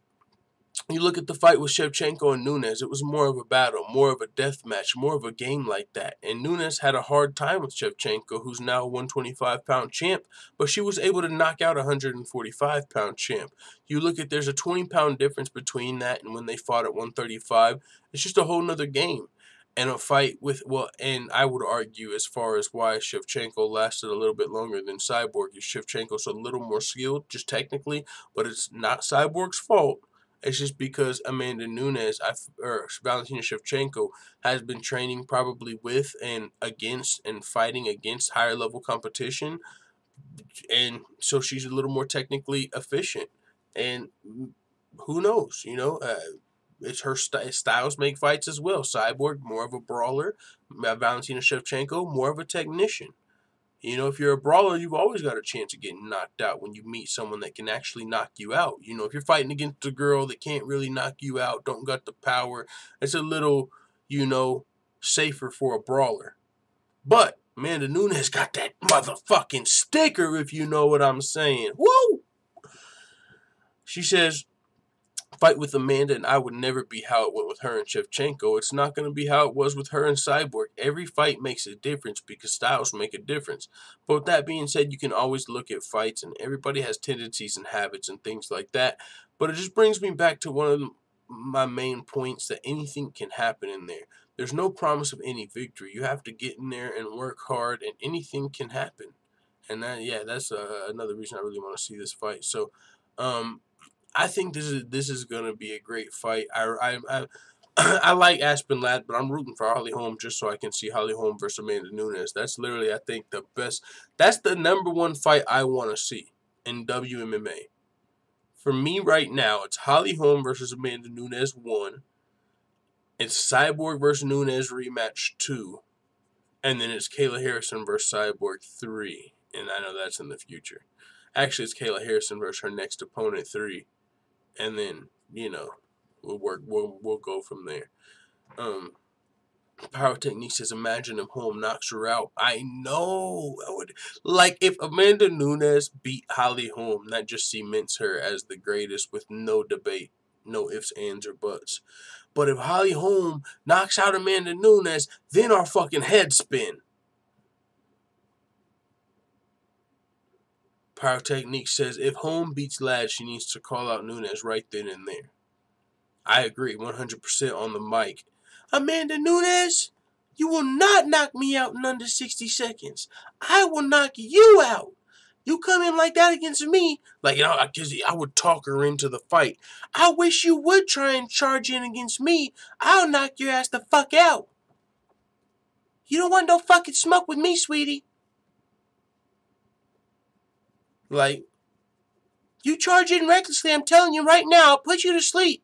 you look at the fight with Shevchenko and Nunes, it was more of a battle, more of a death match, more of a game like that. And Nunes had a hard time with Shevchenko, who's now a 125-pound champ, but she was able to knock out a 145-pound champ. You look at, there's a 20-pound difference between that and when they fought at 135. It's just a whole nother game. And a fight with, well, and I would argue as far as why Shevchenko lasted a little bit longer than Cyborg, is Shevchenko's a little more skilled, just technically, but it's not Cyborg's fault. It's just because Amanda Nunes, or Valentina Shevchenko, has been training probably with and against and fighting against higher level competition. And so she's a little more technically efficient. And who knows, it's her styles make fights as well. Cyborg, more of a brawler. Valentina Shevchenko, more of a technician. If you're a brawler, you've always got a chance of getting knocked out when you meet someone that can actually knock you out. If you're fighting against a girl that can't really knock you out, don't got the power, it's a little, safer for a brawler. But Amanda Nunes got that motherfucking sticker, if you know what I'm saying. Woo! She says, fight with Amanda, and I would never be how it went with her and Shevchenko. It's not going to be how it was with her and Cyborg. Every fight makes a difference because styles make a difference. But with that being said, you can always look at fights, and everybody has tendencies and habits and things like that. But it just brings me back to one of my main points, that anything can happen in there. There's no promise of any victory. You have to get in there and work hard, and anything can happen. And that's another reason I really want to see this fight. So, I think this is gonna be a great fight. I like Aspen Ladd, but I'm rooting for Holly Holm just so I can see Holly Holm versus Amanda Nunes. That's literally, I think, the best. That's the number one fight I want to see in WMMA. For me right now, it's Holly Holm versus Amanda Nunes 1. It's Cyborg versus Nunes rematch 2. And then it's Kayla Harrison versus Cyborg 3. And I know that's in the future. Actually, it's Kayla Harrison versus her next opponent 3. And then, we'll go from there. Power Technique says, imagine if Holm knocks her out. I know. If Amanda Nunes beat Holly Holm, that just cements her as the greatest with no debate. No ifs, ands, or buts. But if Holly Holm knocks out Amanda Nunes, then our fucking heads spin. Power Technique says, if Holm beats Ladd, she needs to call out Nunes right then and there. I agree, 100% on the mic. Amanda Nunes, you will not knock me out in under 60 seconds. I will knock you out. You come in like that against me, because I would talk her into the fight. I wish you would try and charge in against me. I'll knock your ass the fuck out. You don't want no fucking smoke with me, sweetie. You charge in recklessly, I'm telling you right now, I'll put you to sleep.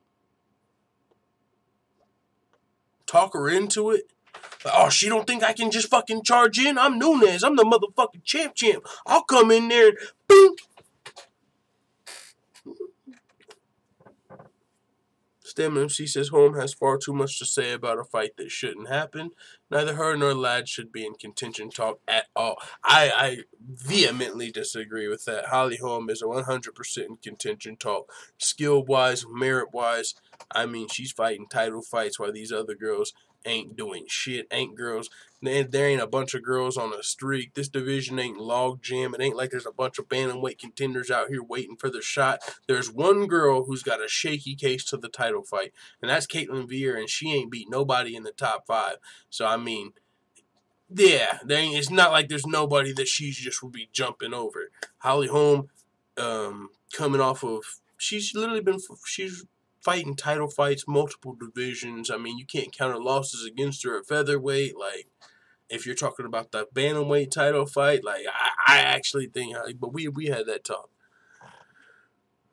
Talk her into it. She don't think I can just fucking charge in? I'm Nunes. I'm the motherfucking champ. I'll come in there and bink. Stem MC says Holm has far too much to say about a fight that shouldn't happen. Neither her nor Ladd should be in contention talk at all. I vehemently disagree with that. Holly Holm is 100% in contention talk. Skill-wise, merit-wise, she's fighting title fights while these other girls, ain't doing shit. Ain't girls. There ain't a bunch of girls on a streak. This division ain't log jam. It ain't like there's a bunch of bantamweight contenders out here waiting for their shot. There's one girl who's got a shaky case to the title fight, and that's Caitlin Vieira, and she ain't beat nobody in the top 5. So, I mean, yeah, it's not like there's nobody that she just would be jumping over. Holly Holm, coming off of, she's fighting title fights, multiple divisions. I mean, you can't count her losses against her at featherweight. Like, if you're talking about the bantamweight title fight, like, I actually think, but we had that talk.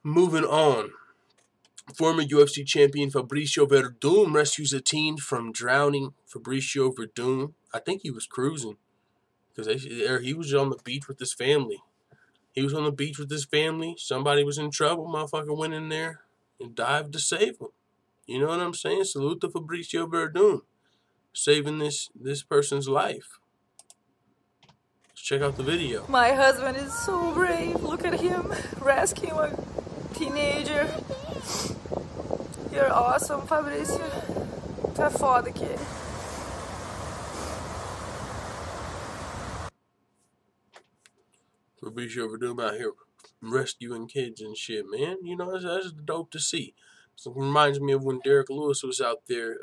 Moving on. Former UFC champion Fabricio Verdun rescues a teen from drowning. Fabricio Verdun, I think he was cruising, because he was on the beach with his family. Somebody was in trouble. Motherfucker went in there and dived to save him. You know what I'm saying? Salute to Fabricio Verdun, saving this person's life. Let's check out the video. My husband is so brave. Look at him rescuing a teenager. You're awesome, Fabricio. Tu é foda, kid. Fabricio Verdun out here rescuing kids and shit, man. You know, that's dope to see. So it reminds me of when Derek Lewis was out there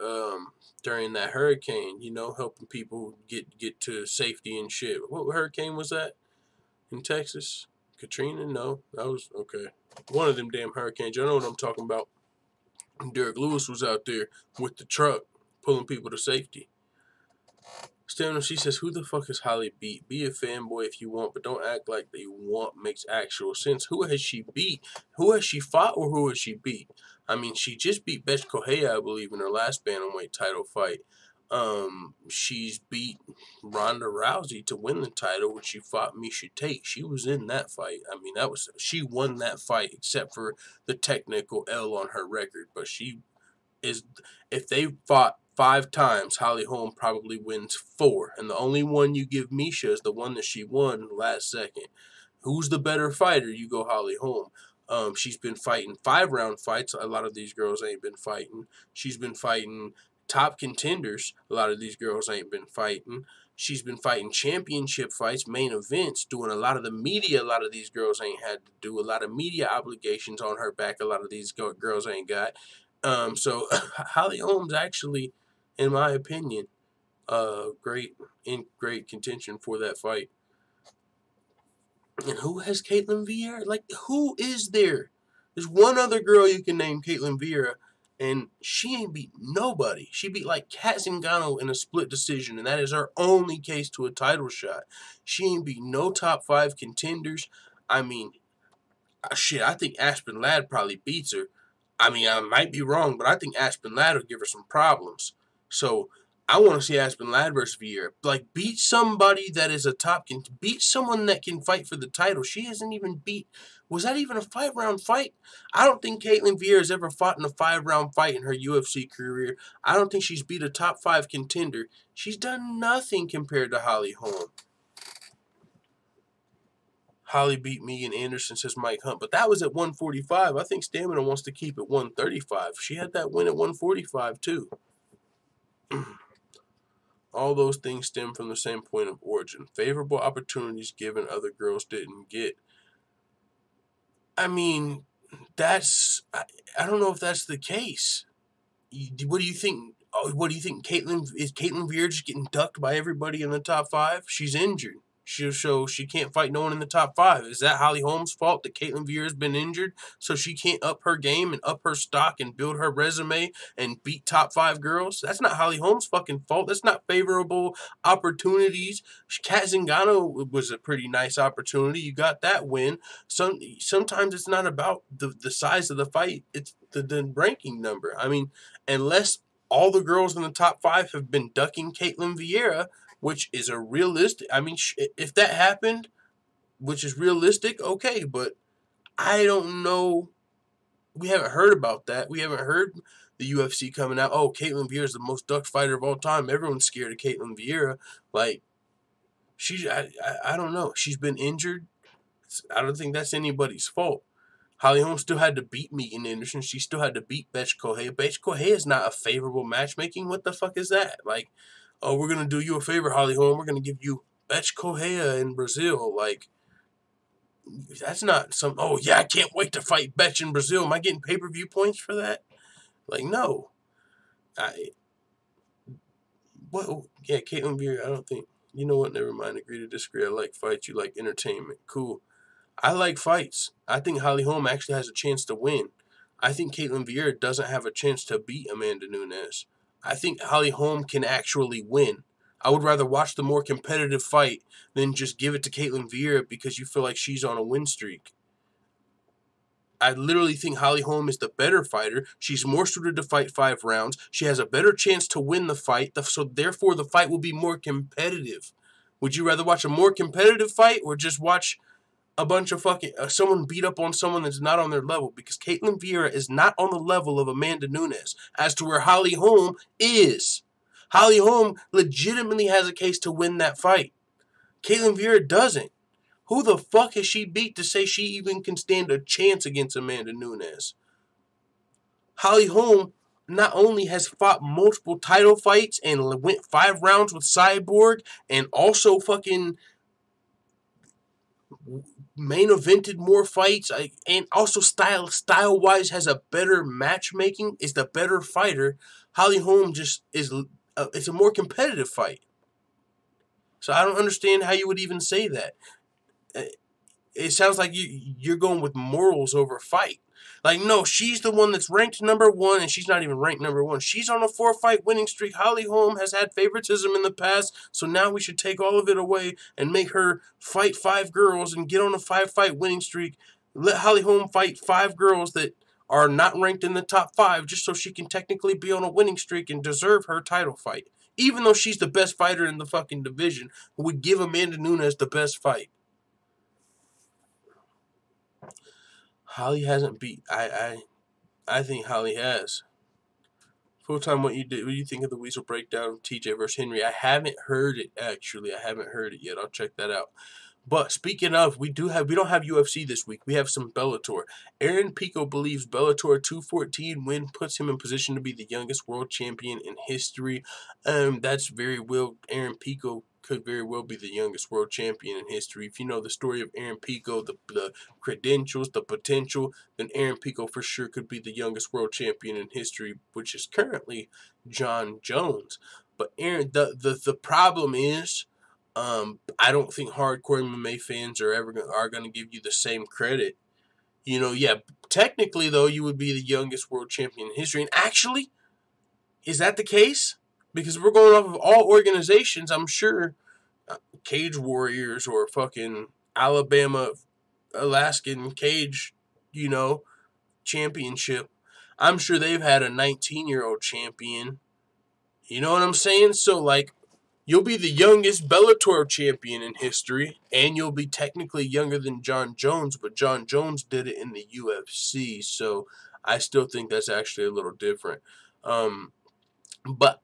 during that hurricane, you know, helping people get to safety and shit. What hurricane was that in Texas? Katrina? No, that was, okay. One of them damn hurricanes. You know what I'm talking about. Derek Lewis was out there with the truck pulling people to safety. Stefano, she says, who the fuck is Holly beat? Be a fanboy if you want, but don't act like the want makes actual sense. Who has she beat? Who has she fought, or who has she beat? I mean, she just beat Bethe Correia, I believe, in her last bantamweight title fight. She's beat Ronda Rousey to win the title, which she fought Miesha Tate. She was in that fight. I mean, she won that fight, except for the technical L on her record. But she is, if they fought 5 times, Holly Holm probably wins 4. And the only one you give Miesha is the one that she won last second. Who's the better fighter? You go Holly Holm. She's been fighting 5-round fights. A lot of these girls ain't been fighting. She's been fighting top contenders. A lot of these girls ain't been fighting. She's been fighting championship fights, main events, doing a lot of the media. A lot of these girls ain't had to do. A lot of media obligations on her back. A lot of these girls ain't got. So Holly Holm's actually, in my opinion, great contention for that fight. And who has Caitlin Vieira? Like, who is there? There's one other girl you can name Caitlin Vieira, and she ain't beat nobody. She beat, like, Kat Zingano in a split decision, and that is her only case to a title shot. She ain't beat no top 5 contenders. I mean, shit, I think Aspen Ladd probably beats her. I mean, I might be wrong, but I think Aspen Ladd will give her some problems. So I want to see Aspen Ladd versus Vieira. Like, beat somebody that is a top, beat someone that can fight for the title. She hasn't even beat, was that even a 5-round fight? I don't think Caitlin Vieira has ever fought in a 5-round fight in her UFC career. I don't think she's beat a top 5 contender. She's done nothing compared to Holly Holm. Holly beat Megan Anderson, says Mike Hunt. But that was at 145. I think Stamina wants to keep it 135. She had that win at 145, too. All those things stem from the same point of origin. Favorable opportunities given other girls didn't get. I mean, that's... I don't know if that's the case. What do you think? What do you think? Is Caitlin Vieira just getting ducked by everybody in the top 5? She's injured. She can't fight no one in the top 5. Is that Holly Holm's fault that Caitlin Vieira's been injured, so she can't up her game and up her stock and build her resume and beat top 5 girls? That's not Holly Holm's fucking fault. That's not favorable opportunities. Kat Zingano was a pretty nice opportunity. You got that win. Sometimes it's not about the size of the fight. It's the ranking number. I mean, unless all the girls in the top 5 have been ducking Caitlin Vieira, which is a realistic, I mean, if that happened, which is realistic, okay, but I don't know. We haven't heard about that. We haven't heard the UFC coming out, oh, Caitlin Vieira is the most ducked fighter of all time. Everyone's scared of Caitlin Vieira. Like, I don't know. She's been injured. I don't think that's anybody's fault. Holly Holm still had to beat Megan Anderson. She still had to beat Bethe Correia. Bethe Correia is not a favorable matchmaking. What the fuck is that? Like, oh, we're going to do you a favor, Holly Holm. We're going to give you Bethe Correia in Brazil. Like, that's not some, oh, yeah, I can't wait to fight Bethe in Brazil. Am I getting pay-per-view points for that? Like, no. Yeah, Caitlin Veer, I don't think, you know what, never mind. Agree to disagree. I like fights. You like entertainment. Cool. I like fights. I think Holly Holm actually has a chance to win. I think Caitlin Vieira doesn't have a chance to beat Amanda Nunes. I think Holly Holm can actually win. I would rather watch the more competitive fight than just give it to Caitlin Vieira because you feel like she's on a win streak. I literally think Holly Holm is the better fighter. She's more suited to fight 5 rounds. She has a better chance to win the fight, so therefore the fight will be more competitive. Would you rather watch a more competitive fight or just watch a bunch of fucking someone beat up on someone that's not on their level? Because Caitlin Vieira is not on the level of Amanda Nunes as to where Holly Holm is. Holly Holm legitimately has a case to win that fight. Caitlin Vieira doesn't. Who the fuck has she beat to say she even can stand a chance against Amanda Nunes? Holly Holm not only has fought multiple title fights and went 5 rounds with Cyborg and also fucking main evented more fights, and also style-wise has a better matchmaking, is the better fighter. Holly Holm just is, it's a more competitive fight. So I don't understand how you would even say that. It sounds like you're going with morals over fight. Like, no, she's the one that's ranked number 1, and she's not even ranked number 1. She's on a 4-fight winning streak. Holly Holm has had favoritism in the past, so now we should take all of it away and make her fight 5 girls and get on a 5-fight winning streak. Let Holly Holm fight 5 girls that are not ranked in the top 5 just so she can technically be on a winning streak and deserve her title fight. Even though she's the best fighter in the fucking division, who would give Amanda Nunes the best fight. Holly hasn't beat. I think Holly has. Full time, what do you think of the Weasel breakdown? TJ versus Henry. I haven't heard it actually. I haven't heard it yet. I'll check that out. But speaking of, we don't have UFC this week. We have some Bellator. Aaron Pico believes Bellator 214 win puts him in position to be the youngest world champion in history. That's very well. Aaron Pico could very well be the youngest world champion in history. If you know the story of Aaron Pico, the credentials, the potential, then Aaron Pico for sure could be the youngest world champion in history, which is currently Jon Jones. But Aaron, the problem is, I don't think hardcore MMA fans are going to give you the same credit. You know, yeah, technically though, you would be the youngest world champion in history. And actually, is that the case? Because we're going off of all organizations, I'm sure Cage Warriors or fucking Alabama Alaskan Cage, championship, I'm sure they've had a 19-year-old champion. You know what I'm saying? So, like, you'll be the youngest Bellator champion in history, and you'll be technically younger than Jon Jones, but Jon Jones did it in the UFC, so I still think that's actually a little different. But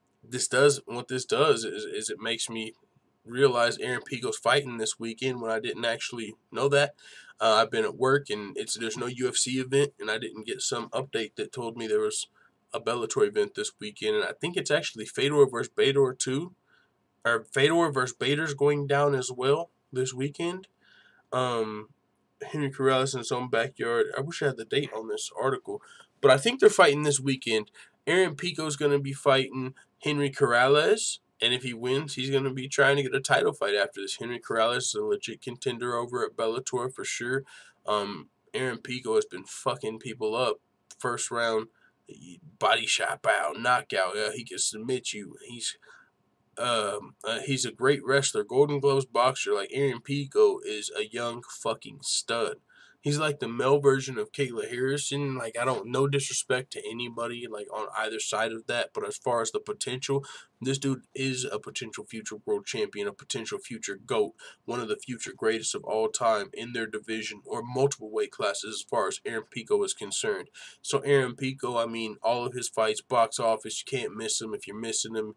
what this does is it makes me realize Aaron Pico's fighting this weekend when I didn't actually know that. I've been at work and there's no UFC event, and I didn't get some update that told me there was a Bellator event this weekend, and I think it's actually Fedor versus Bader 2, or Fedor versus Bader's going down as well this weekend. Henry Corrales in his own backyard. I wish I had the date on this article, but I think they're fighting this weekend. Aaron Pico's going to be fighting Henry Corrales, and if he wins, he's going to be trying to get a title fight after this. Henry Corrales is a legit contender over at Bellator for sure. Aaron Pico has been fucking people up. First round, body shot, bow, knockout. He can submit you. He's a great wrestler, Golden Gloves boxer. Like, Aaron Pico is a young fucking stud. He's like the male version of Kayla Harrison. Like, I don't, no disrespect to anybody, like, on either side of that, but as far as the potential, this dude is a potential future world champion, a potential future GOAT, one of the future greatest of all time in their division, or multiple weight classes as far as Aaron Pico is concerned. So Aaron Pico, I mean, all of his fights, box office, you can't miss him. If you're missing him,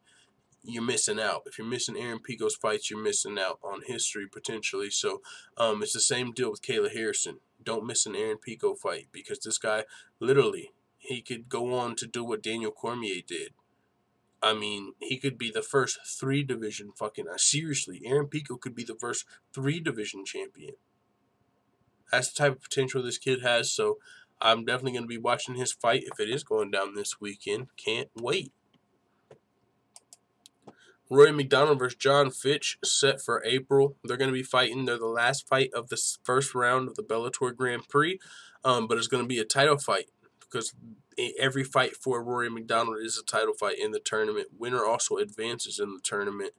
you're missing out. If you're missing Aaron Pico's fights, you're missing out on history potentially. So it's the same deal with Kayla Harrison. Don't miss an Aaron Pico fight, because this guy, literally, he could go on to do what Daniel Cormier did. I mean, he could be the first 3-division fucking... seriously, Aaron Pico could be the first 3-division champion. That's the type of potential this kid has, so I'm definitely going to be watching his fight if it is going down this weekend. Can't wait. Rory McDonald versus John Fitch set for April. They're going to be fighting. They're the last fight of the first round of the Bellator Grand Prix, but it's going to be a title fight, because every fight for Rory McDonald is a title fight in the tournament. Winner also advances in the tournament.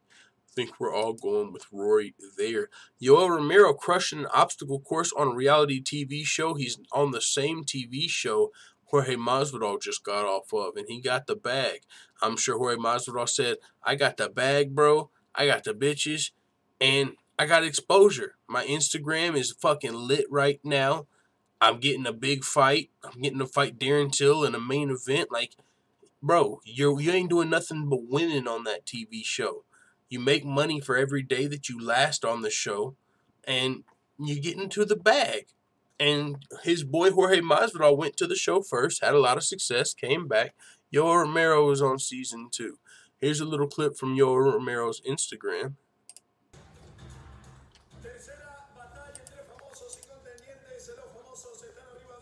I think we're all going with Rory there. Yoel Romero crushing an obstacle course on a reality TV show. He's on the same TV show Jorge Masvidal just got off of, and he got the bag. I'm sure Jorge Masvidal said, I got the bag, bro. I got the bitches, and I got exposure. My Instagram is fucking lit right now. I'm getting a big fight. I'm getting to fight Darren Till in a main event. Like, bro, you ain't doing nothing but winning on that TV show. You make money for every day that you last on the show, and you get into the bag. And his boy Jorge Masvidal went to the show first, had a lot of success, came back. Yoel Romero is on season 2. Here's a little clip from Yoel Romero's Instagram.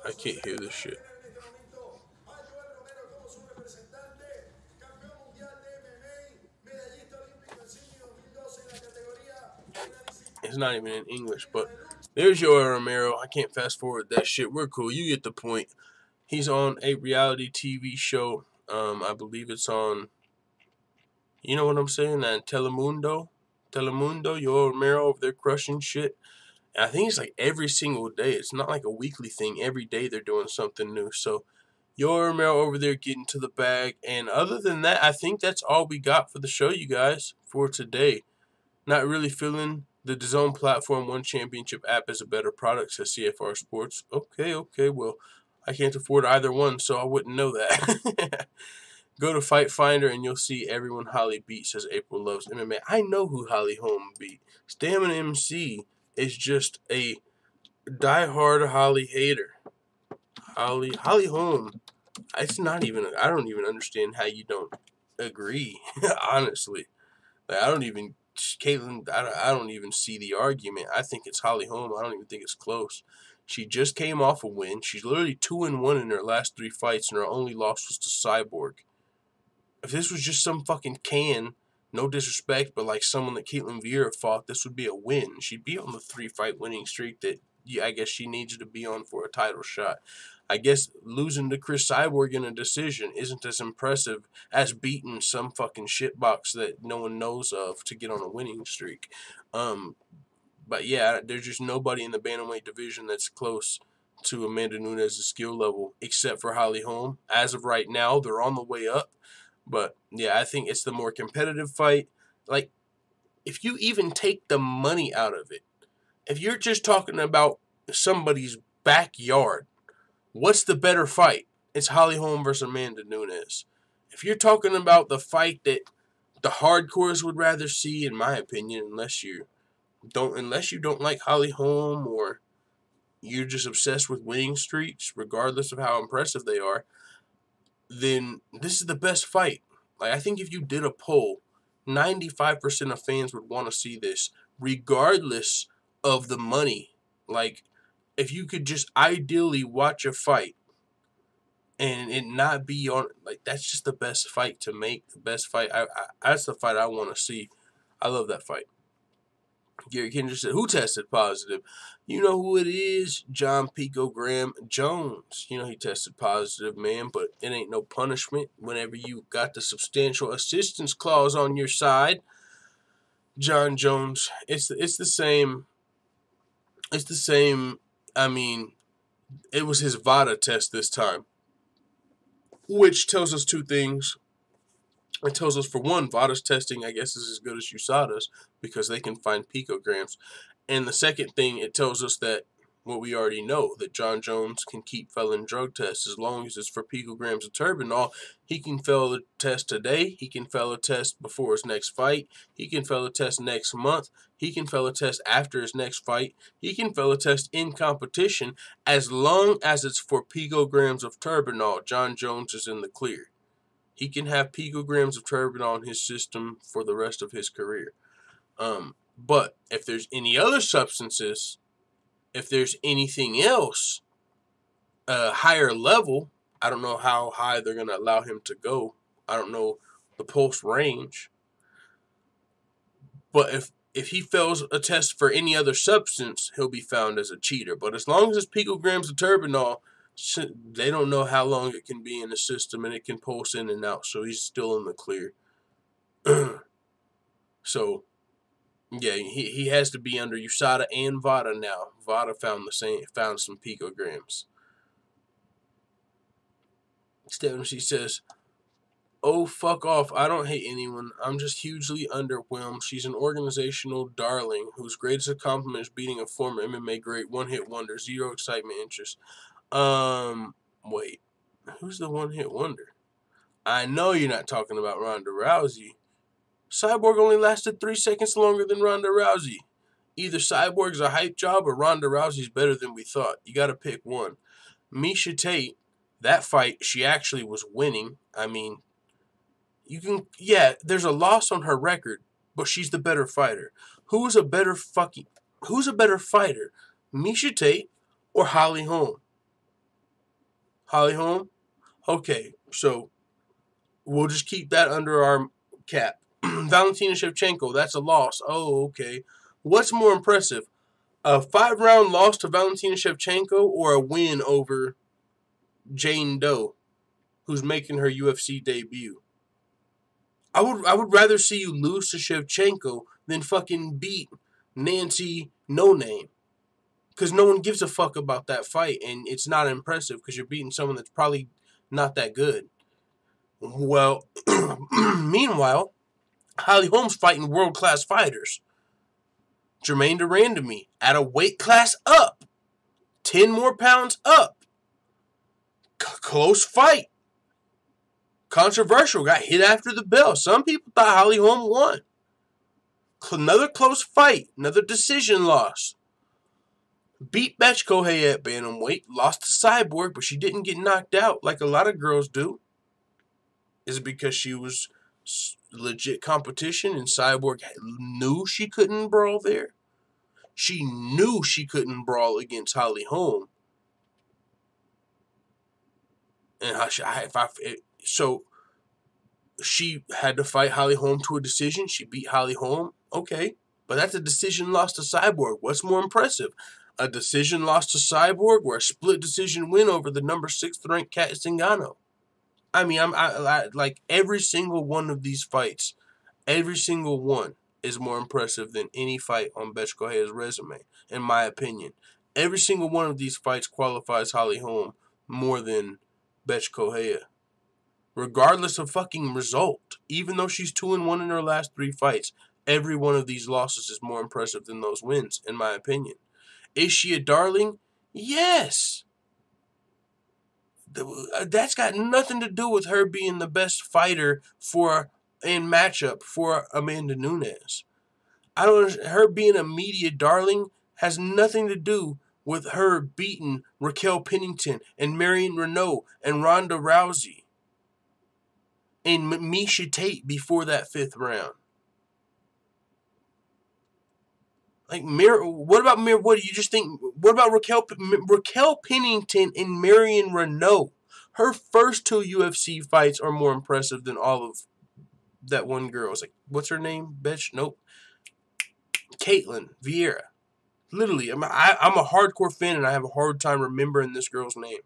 I can't hear this shit. It's not even in English, but there's Yoel Romero. I can't fast forward that shit. We're cool. You get the point. He's on a reality TV show. I believe it's on, you know what I'm saying, that Telemundo, Yoel Romero over there crushing shit. And I think it's like every single day. It's not like a weekly thing. Every day they're doing something new. So Yoel Romero over there getting to the bag. And other than that, I think that's all we got for the show, you guys, for today. Not really feeling the DAZN Platform One Championship app is a better product, says CFR Sports. Okay, well, I can't afford either one, so I wouldn't know that. Go to Fight Finder and you'll see everyone Holly beat, says April Loves MMA. I know who Holly Holm beat. Stamina MC is just a diehard Holly hater. Holly Holm. It's not even, I don't even understand how you don't agree, honestly. Like, I don't even, Caitlin, I don't even see the argument. I think it's Holly Holm. I don't even think it's close. She just came off a win. She's literally 2-1 in her last 3 fights, and her only loss was to Cyborg. If this was just some fucking no disrespect, but like someone that Caitlin Vieira fought, this would be a win. She'd be on the 3-fight winning streak that I guess she needs to be on for a title shot. I guess losing to Chris Cyborg in a decision isn't as impressive as beating some fucking shitbox that no one knows of to get on a winning streak. But yeah, there's just nobody in the bantamweight division that's close to Amanda Nunes' skill level except for Holly Holm. As of right now, they're on the way up. But yeah, I think it's the more competitive fight. Like, if you even take the money out of it, if you're just talking about somebody's backyard, what's the better fight? It's Holly Holm versus Amanda Nunes. If you're talking about the fight that the hardcores would rather see, in my opinion, unless you don't like Holly Holm or you're just obsessed with winning streaks, regardless of how impressive they are, then this is the best fight. Like, I think if you did a poll, 95% of fans would want to see this, regardless of the money. Like, if you could just ideally watch a fight and it not be on, like, that's just the best fight to make, the best fight. That's the fight I want to see. I love that fight. Gary Kendrick said, who tested positive? You know who it is, John Pico Graham Jones. You know he tested positive, man, but it ain't no punishment whenever you got the substantial assistance clause on your side. Jon Jones, it's the same. It's the same. I mean, it was his VADA test this time, which tells us 2 things. It tells us, for one, VADA's testing, I guess, is as good as USADA's because they can find picograms. And the second thing, it tells us that what we already know, that Jon Jones can keep failing drug tests as long as it's for picograms of turbinol. He can fail a test today. He can fail a test before his next fight. He can fail a test next month. He can fail a test after his next fight. He can fail a test in competition. As long as it's for picograms of turbinol, Jon Jones is in the clear. He can have picograms of turbinol in his system for the rest of his career. But if there's any other substances, if there's anything else, higher level, I don't know how high they're going to allow him to go. I don't know the pulse range. But if he fails a test for any other substance, he'll be found as a cheater. But as long as it's picograms of turbinol, they don't know how long it can be in the system, and it can pulse in and out. So he's still in the clear. So, yeah, he has to be under USADA and VADA now. VADA found some picograms. Stephanie says, "Oh, fuck off. I don't hate anyone. I'm just hugely underwhelmed. She's an organizational darling whose greatest accomplishment is beating a former MMA great, one-hit wonder, zero excitement interest." Wait. Who's the one-hit wonder? I know you're not talking about Ronda Rousey. Cyborg only lasted 3 seconds longer than Ronda Rousey. Either Cyborg's a hype job or Ronda Rousey's better than we thought. You gotta pick one. Miesha Tate, that fight, she actually was winning. I mean, there's a loss on her record, but she's the better fighter. Who's a better fighter? Miesha Tate or Holly Holm? Holly Holm? Okay, so we'll just keep that under our cap. Valentina Shevchenko, that's a loss. Oh, okay. What's more impressive? A 5-round loss to Valentina Shevchenko or a win over Jane Doe, who's making her UFC debut? I would rather see you lose to Shevchenko than fucking beat Nancy No Name. Because no one gives a fuck about that fight, and it's not impressive because you're beating someone that's probably not that good. Well, meanwhile, Holly Holm's fighting world-class fighters. Jermaine Durandamy at a weight class up. 10 more pounds up. Close fight. Controversial. Got hit after the bell. Some people thought Holly Holm won. Another close fight. Another decision loss. Beat Betch Kohei at bantamweight. Lost to Cyborg, but she didn't get knocked out like a lot of girls do. Is it because she was legit competition and Cyborg knew she couldn't brawl there? She knew she couldn't brawl against Holly Holm. And so she had to fight Holly Holm to a decision. She beat Holly Holm. Okay, but that's a decision loss to Cyborg. What's more impressive? A decision loss to Cyborg or a split decision win over the number 6th ranked Kat Zingano? I mean, I like every single one of these fights, every single one is more impressive than any fight on Betch Kohei's resume, in my opinion. Every single one of these fights qualifies Holly Holm more than Betch Kohei, regardless of fucking result. Even though she's 2-1 in her last 3 fights, every one of these losses is more impressive than those wins, in my opinion. Is she a darling? Yes. That's got nothing to do with her being the best fighter in matchup for Amanda Nunes. Her being a media darling has nothing to do with her beating Raquel Pennington and Marion Renault and Ronda Rousey and Miesha Tate before that 5th round. Like, what about what do you just think? What about Raquel Pennington and Marion Renault? Her first 2 UFC fights are more impressive than all of that one girl. It's like, what's her name? Bitch? Nope. Caitlin Vieira. Literally, I'm a hardcore fan and I have a hard time remembering this girl's name.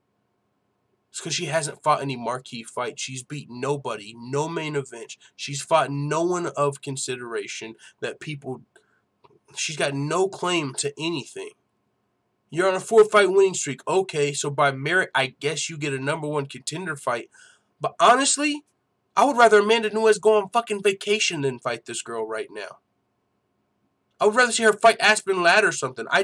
It's because she hasn't fought any marquee fights. She's beat nobody, no main event. She's fought no one of consideration that people... She's got no claim to anything. You're on a 4-fight winning streak. Okay, so by merit, I guess you get a number 1 contender fight. But honestly, I would rather Amanda Nunes go on fucking vacation than fight this girl right now. I would rather see her fight Aspen Ladd or something. I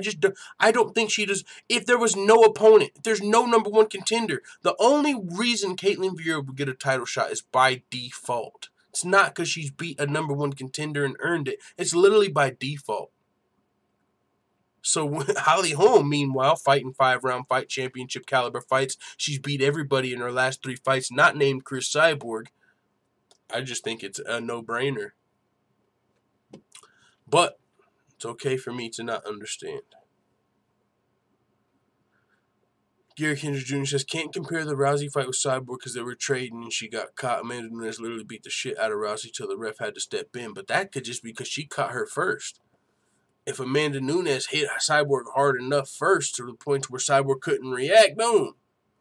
don't think she does. If there was no opponent, if there's no number one contender, the only reason Caitlin Vieira would get a title shot is by default. It's not because she's beat a number one contender and earned it. It's literally by default. So Holly Holm, meanwhile, fighting 5-round fight championship caliber fights. She's beat everybody in her last 3 fights, not named Chris Cyborg. I just think it's a no-brainer. But it's okay for me to not understand. Gary Kendrick Jr. says, can't compare the Rousey fight with Cyborg because they were trading and she got caught. Amanda Nunes literally beat the shit out of Rousey till the ref had to step in. But that could just be because she caught her first. If Amanda Nunes hit Cyborg hard enough first to the point where Cyborg couldn't react, boom,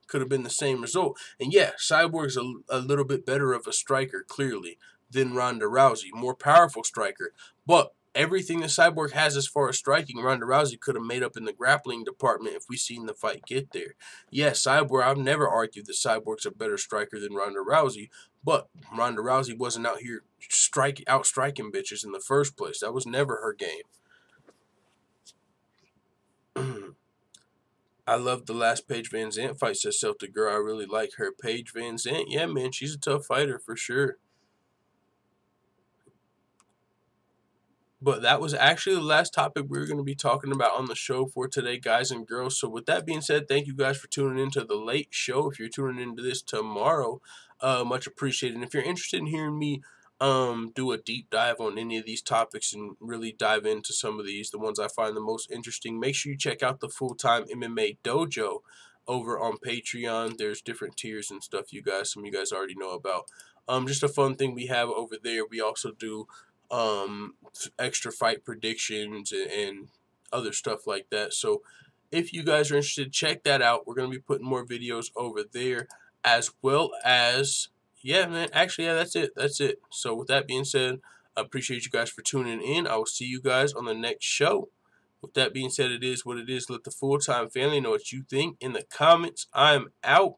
could have been the same result. And yeah, Cyborg's a little bit better of a striker, clearly, than Ronda Rousey. More powerful striker. But everything that Cyborg has as far as striking, Ronda Rousey could have made up in the grappling department if we seen the fight get there. Yes, Cyborg, I've never argued that Cyborg's a better striker than Ronda Rousey, but Ronda Rousey wasn't out here out-striking bitches in the first place. That was never her game. I love the last Paige Van Zandt fight, says Celtic Girl. I really like her. Paige Van Zandt, yeah, man, she's a tough fighter for sure. But that was actually the last topic we were going to be talking about on the show for today, guys and girls. So with that being said, thank you guys for tuning into the late show. If you're tuning into this tomorrow, much appreciated. And if you're interested in hearing me do a deep dive on any of these topics and really dive into some of these, the ones I find the most interesting, make sure you check out the Full-Time MMA Dojo over on Patreon. There's different tiers and stuff some of you guys already know about. Just a fun thing we have over there. We also do extra fight predictions and other stuff like that. So if you guys are interested, check that out. We're going to be putting more videos over there, as well as, yeah, man, actually, yeah, that's it. So with that being said, I appreciate you guys for tuning in. I will see you guys on the next show. With that being said, it is what it is. Let the Full-Time family know what you think in the comments. I'm out.